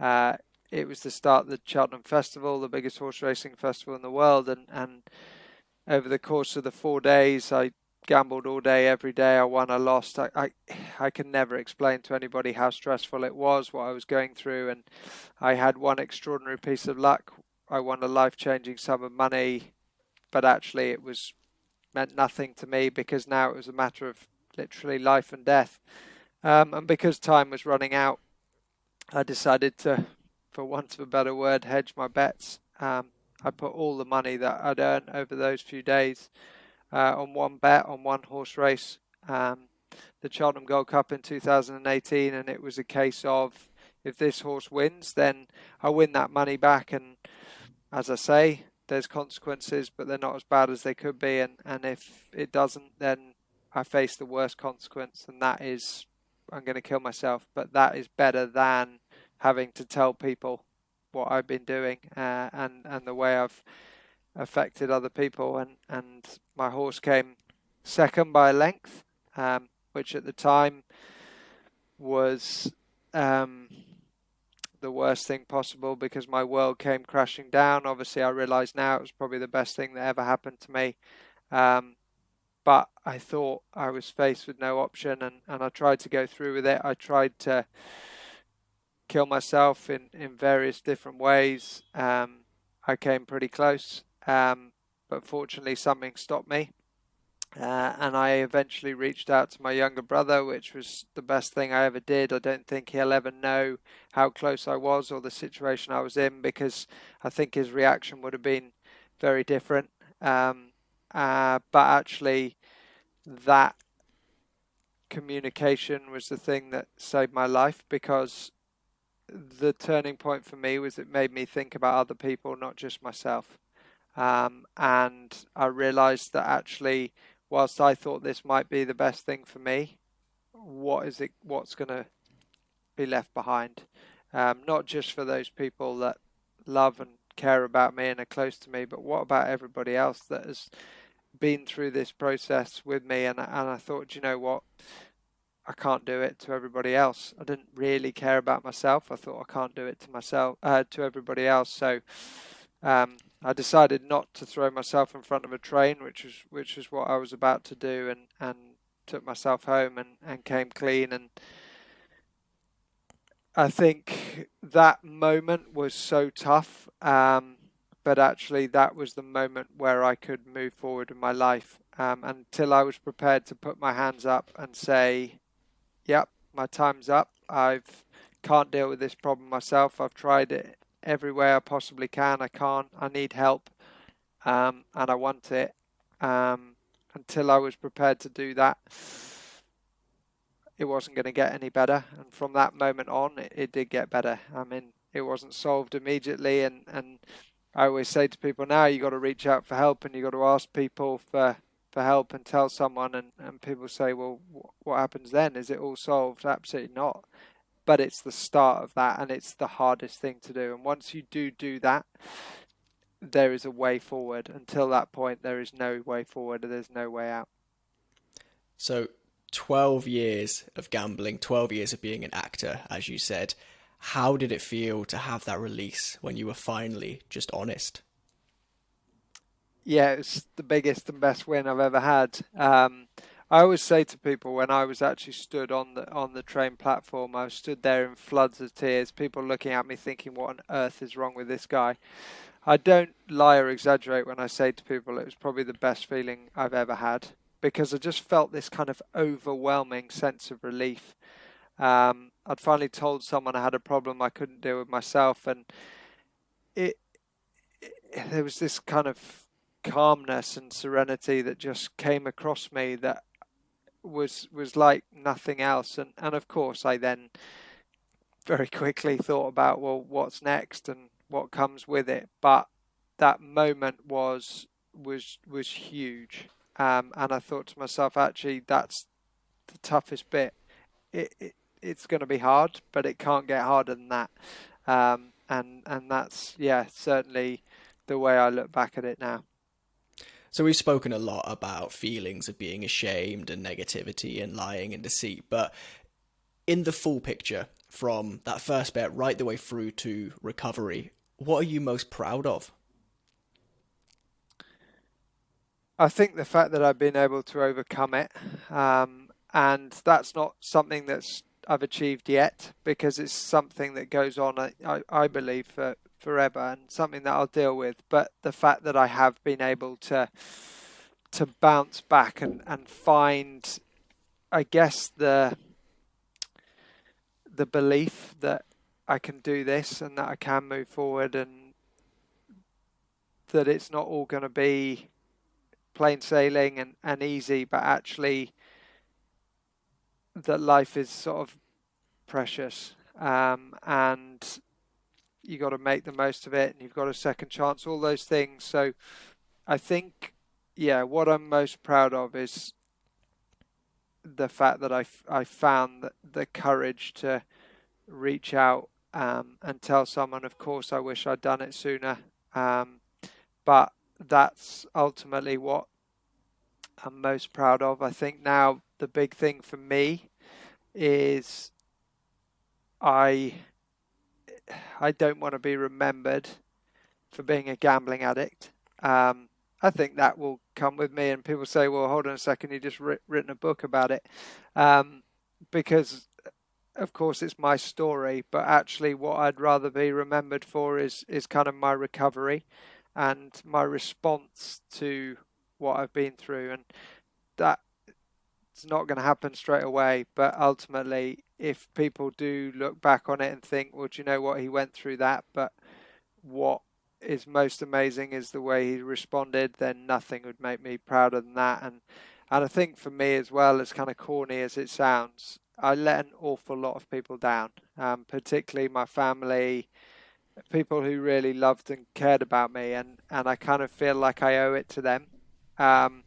uh, it was the start of the Cheltenham Festival, the biggest horse racing festival in the world, and over the course of the 4 days, I gambled all day, every day. I won, I lost. I can never explain to anybody how stressful it was, what I was going through, and I had one extraordinary piece of luck. I won a life-changing sum of money, but actually it was meant nothing to me because now it was a matter of literally life and death. And because time was running out, I decided to for want of a better word, hedge my bets. I put all the money that I'd earned over those few days on one bet, on one horse race, um, the Cheltenham Gold Cup in 2018, and it was a case of if this horse wins, then I win that money back. And as I say, there's consequences, but they're not as bad as they could be. And if it doesn't, then I face the worst consequence, and that is I'm going to kill myself. But that is better than having to tell people what I've been doing and the way I've affected other people. And my horse came second by a length, which at the time was the worst thing possible because my world came crashing down. Obviously, I realise now it was probably the best thing that ever happened to me. Um, but I thought I was faced with no option, and I tried to go through with it. I tried to kill myself in various different ways. I came pretty close, but fortunately something stopped me. And I eventually reached out to my younger brother, which was the best thing I ever did. I don't think he'll ever know how close I was or the situation I was in because I think his reaction would have been very different. But actually, that communication was the thing that saved my life because the turning point for me was it made me think about other people, not just myself. And I realized that actually, whilst I thought this might be the best thing for me, what's going to be left behind? Not just for those people that love and care about me and are close to me, but what about everybody else that has been through this process with me? And I thought, you know what? I can't do it to everybody else. I didn't really care about myself. I thought I can't do it to myself, to everybody else. So I decided not to throw myself in front of a train, which was what I was about to do, and took myself home and came clean. And I think that moment was so tough, but actually that was the moment where I could move forward in my life. Until I was prepared to put my hands up and say, yep, my time's up. I've can't deal with this problem myself. I've tried it every way I possibly can. I can't. I need help, and I want it. Until I was prepared to do that, it wasn't going to get any better. And from that moment on, it did get better. I mean, it wasn't solved immediately, and I always say to people now, you got to reach out for help, and you got to ask people for help and tell someone. And people say, well, what happens then? Is it all solved? Absolutely not. But it's the start of that, and it's the hardest thing to do. And once you do that, there is a way forward. Until that point, there is no way forward. There's no way out. So, 12 years of gambling, 12 years of being an actor, as you said. How did it feel to have that release when you were finally just honest? Yeah, it's the biggest and best win I've ever had. I always say to people when I was actually stood on the train platform, I was stood there in floods of tears, people looking at me thinking, what on earth is wrong with this guy? I don't lie or exaggerate when I say to people it was probably the best feeling I've ever had because I just felt this kind of overwhelming sense of relief. I'd finally told someone I had a problem I couldn't deal with myself, and it, there was this kind of calmness and serenity that just came across me that was like nothing else. And of course, I then very quickly thought about, well, what's next and what comes with it. But that moment was huge. And I thought to myself, actually, that's the toughest bit. It's going to be hard, but it can't get harder than that. And that's yeah, certainly the way I look back at it now. So, we've spoken a lot about feelings of being ashamed and negativity and lying and deceit, but in the full picture, from that first bet right the way through to recovery, what are you most proud of? I think the fact that I've been able to overcome it, and that's not something that's I've achieved yet because it's something that goes on, I believe, for forever and something that I'll deal with. But the fact that I have been able to bounce back and find, I guess, the belief that I can do this and that I can move forward, and that it's not all going to be plain sailing and easy, but actually that life is sort of precious, and you got to make the most of it, and you've got a second chance, all those things. So I think, yeah, what I'm most proud of is the fact that I found the courage to reach out, and tell someone. Of course, I wish I'd done it sooner, um, but that's ultimately what I'm most proud of. I think now the big thing for me is I I don't want to be remembered for being a gambling addict. Um, I think that will come with me, and people say, "Well, hold on a second, you just written a book about it," um, because of course it's my story. But actually, what I'd rather be remembered for is kind of my recovery and my response to what I've been through, and that it's not going to happen straight away. But ultimately, if people do look back on it and think, well, do you know what, he went through that, but what is most amazing is the way he responded, then nothing would make me prouder than that. And I think for me as well, as kind of corny as it sounds, I let an awful lot of people down, particularly my family, people who really loved and cared about me, and I kind of feel like I owe it to them. Um,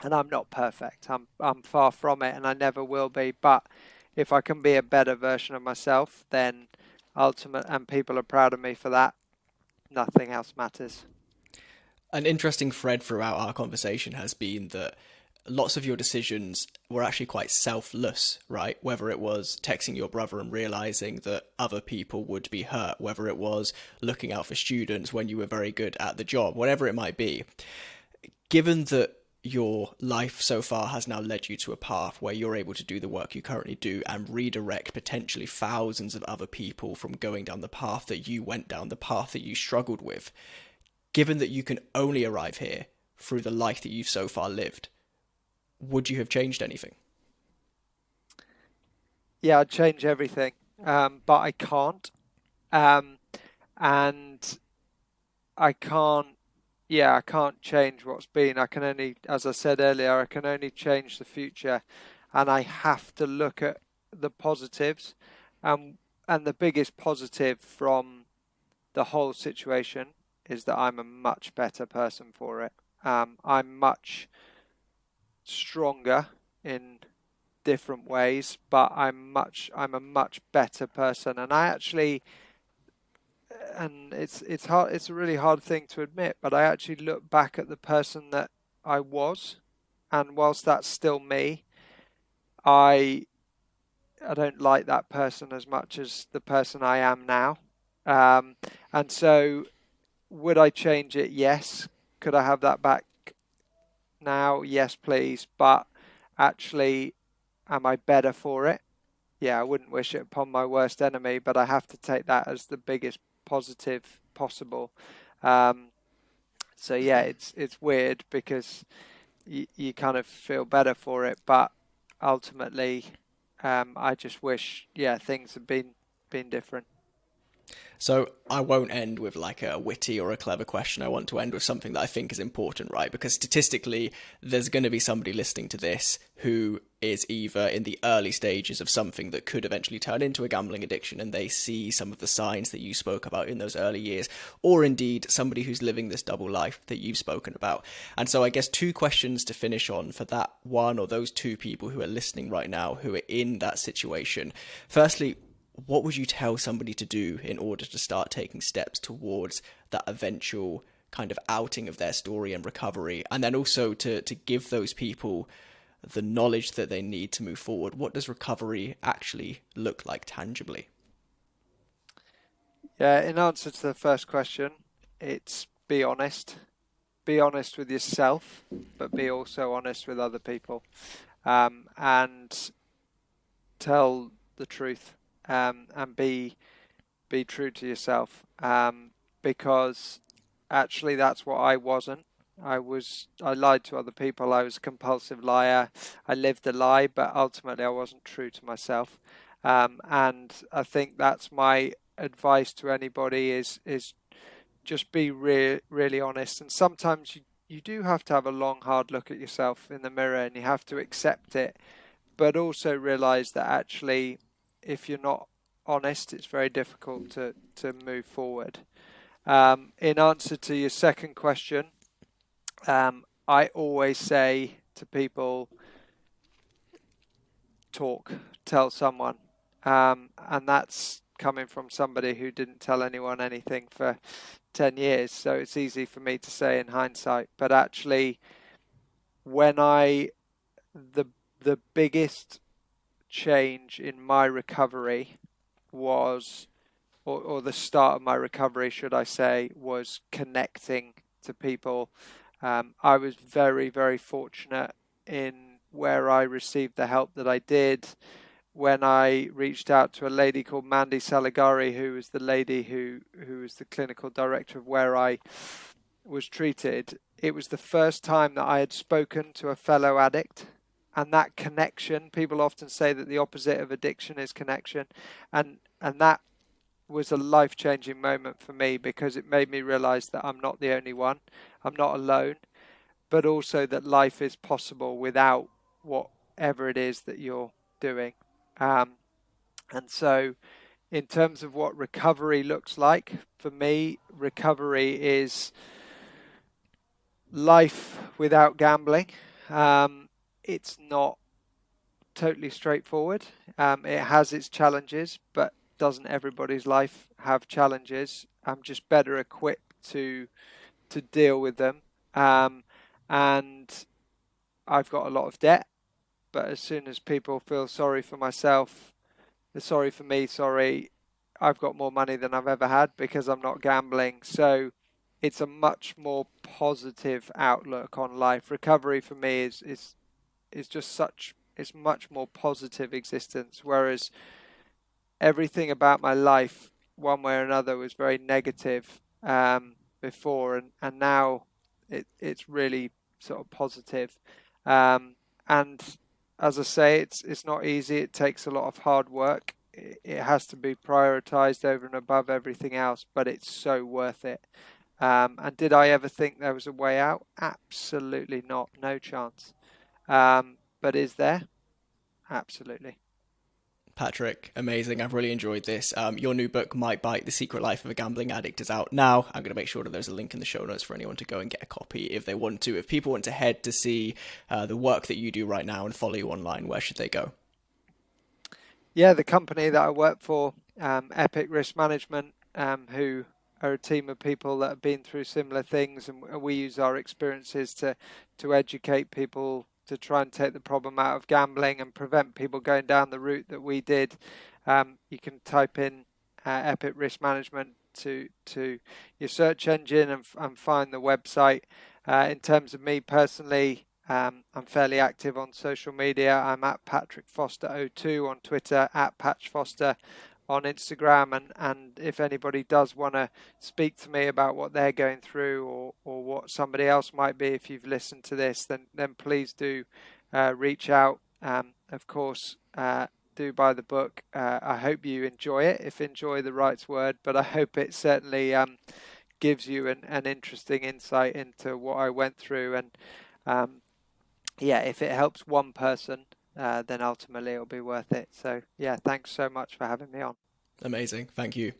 and I'm not perfect. I'm far from it, and I never will be. But if I can be a better version of myself, then ultimate, and people are proud of me for that, nothing else matters. An interesting thread throughout our conversation has been that lots of your decisions were actually quite selfless, right? Whether it was texting your brother and realizing that other people would be hurt, whether it was looking out for students when you were very good at the job, whatever it might be. Given that your life so far has now led you to a path where you're able to do the work you currently do and redirect potentially thousands of other people from going down the path that you went down, the path that you struggled with, given that you can only arrive here through the life that you've so far lived, would you have changed anything? Yeah, I'd change everything, but I can't. Um, and I can't, yeah, I can't change what's been. I can only, as I said earlier, I can only change the future, and I have to look at the positives. Um, and the biggest positive from the whole situation is that I'm a much better person for it. I'm much stronger in different ways, but I'm a much better person. And I actually, and it's hard, it's a really hard thing to admit, but I actually look back at the person that I was, and whilst that's still me, I I don't like that person as much as the person I am now. Um, and so would I change it? Yes. Could I have that back now? Yes, please. But actually, am I better for it? Yeah, I wouldn't wish it upon my worst enemy, but I have to take that as the biggest positive possible. Um, so yeah, it's weird because you kind of feel better for it, but ultimately, I just wish, yeah, things had been different. So I won't end with like a witty or a clever question. I want to end with something that I think is important, right? Because statistically, there's going to be somebody listening to this who is either in the early stages of something that could eventually turn into a gambling addiction and they see some of the signs that you spoke about in those early years, or indeed somebody who's living this double life that you've spoken about. And so I guess two questions to finish on for that one or those two people who are listening right now who are in that situation. Firstly, what would you tell somebody to do in order to start taking steps towards that eventual kind of outing of their story and recovery? And then also to give those people the knowledge that they need to move forward. What does recovery actually look like tangibly? Yeah, in answer to the first question, it's be honest. Be honest with yourself, but be also honest with other people. And tell the truth, and be true to yourself, because actually that's what I wasn't. I lied to other people. I was a compulsive liar. I lived a lie, but ultimately I wasn't true to myself. And I think that's my advice to anybody is just be really honest. And sometimes you do have to have a long, hard look at yourself in the mirror and you have to accept it, but also realize that actually, if you're not honest, it's very difficult to move forward. In answer to your second question, I always say to people, talk, tell someone. And that's coming from somebody who didn't tell anyone anything for 10 years. So it's easy for me to say in hindsight. But actually, when the, the biggest change in my recovery was, or the start of my recovery, should I say, was connecting to people. I was very fortunate in where I received the help that I did when I reached out to a lady called Mandy Saligari, who was the lady who was the clinical director of where I was treated. It was the first time that I had spoken to a fellow addict. And that connection, people often say that the opposite of addiction is connection. And that was a life-changing moment for me because it made me realize that I'm not the only one. I'm not alone, but also that life is possible without whatever it is that you're doing. Um, and so, in terms of what recovery looks like, for me, recovery is life without gambling. It's not totally straightforward. It has its challenges, but doesn't everybody's life have challenges? I'm just better equipped to deal with them. Um, and I've got a lot of debt, but as soon as people feel sorry for myself, sorry for me, sorry, I've got more money than I've ever had because I'm not gambling. So it's a much more positive outlook on life. Recovery for me is just such, it's much more positive existence, whereas everything about my life, one way or another, was very negative before, and now it's really sort of positive. And as I say, it's not easy. It takes a lot of hard work. It has to be prioritized over and above everything else, but it's so worth it. And did I ever think there was a way out? Absolutely not. No chance. But is there? Absolutely. Patrick, amazing. I've really enjoyed this. Your new book, Might Bite: The Secret Life of a Gambling Addict, is out now. I'm going to make sure that there's a link in the show notes for anyone to go and get a copy if they want to. If people want to head to see the work that you do right now and follow you online, where should they go? Yeah, the company that I work for, Epic Risk Management, who are a team of people that have been through similar things, and we use our experiences to educate people to try and take the problem out of gambling and prevent people going down the route that we did. You can type in Epic Risk Management to your search engine and find the website. In terms of me personally, I'm fairly active on social media. I'm at Patrick Foster02 on Twitter, at Patch Foster on Instagram, and if anybody does want to speak to me about what they're going through or what somebody else might be, if you've listened to this, then please do reach out. Of course, do buy the book. I hope you enjoy it, if enjoy the right word, but I hope it certainly gives you an interesting insight into what I went through. And um, yeah, if it helps one person, then ultimately it'll be worth it. So yeah, thanks so much for having me on. Amazing. Thank you.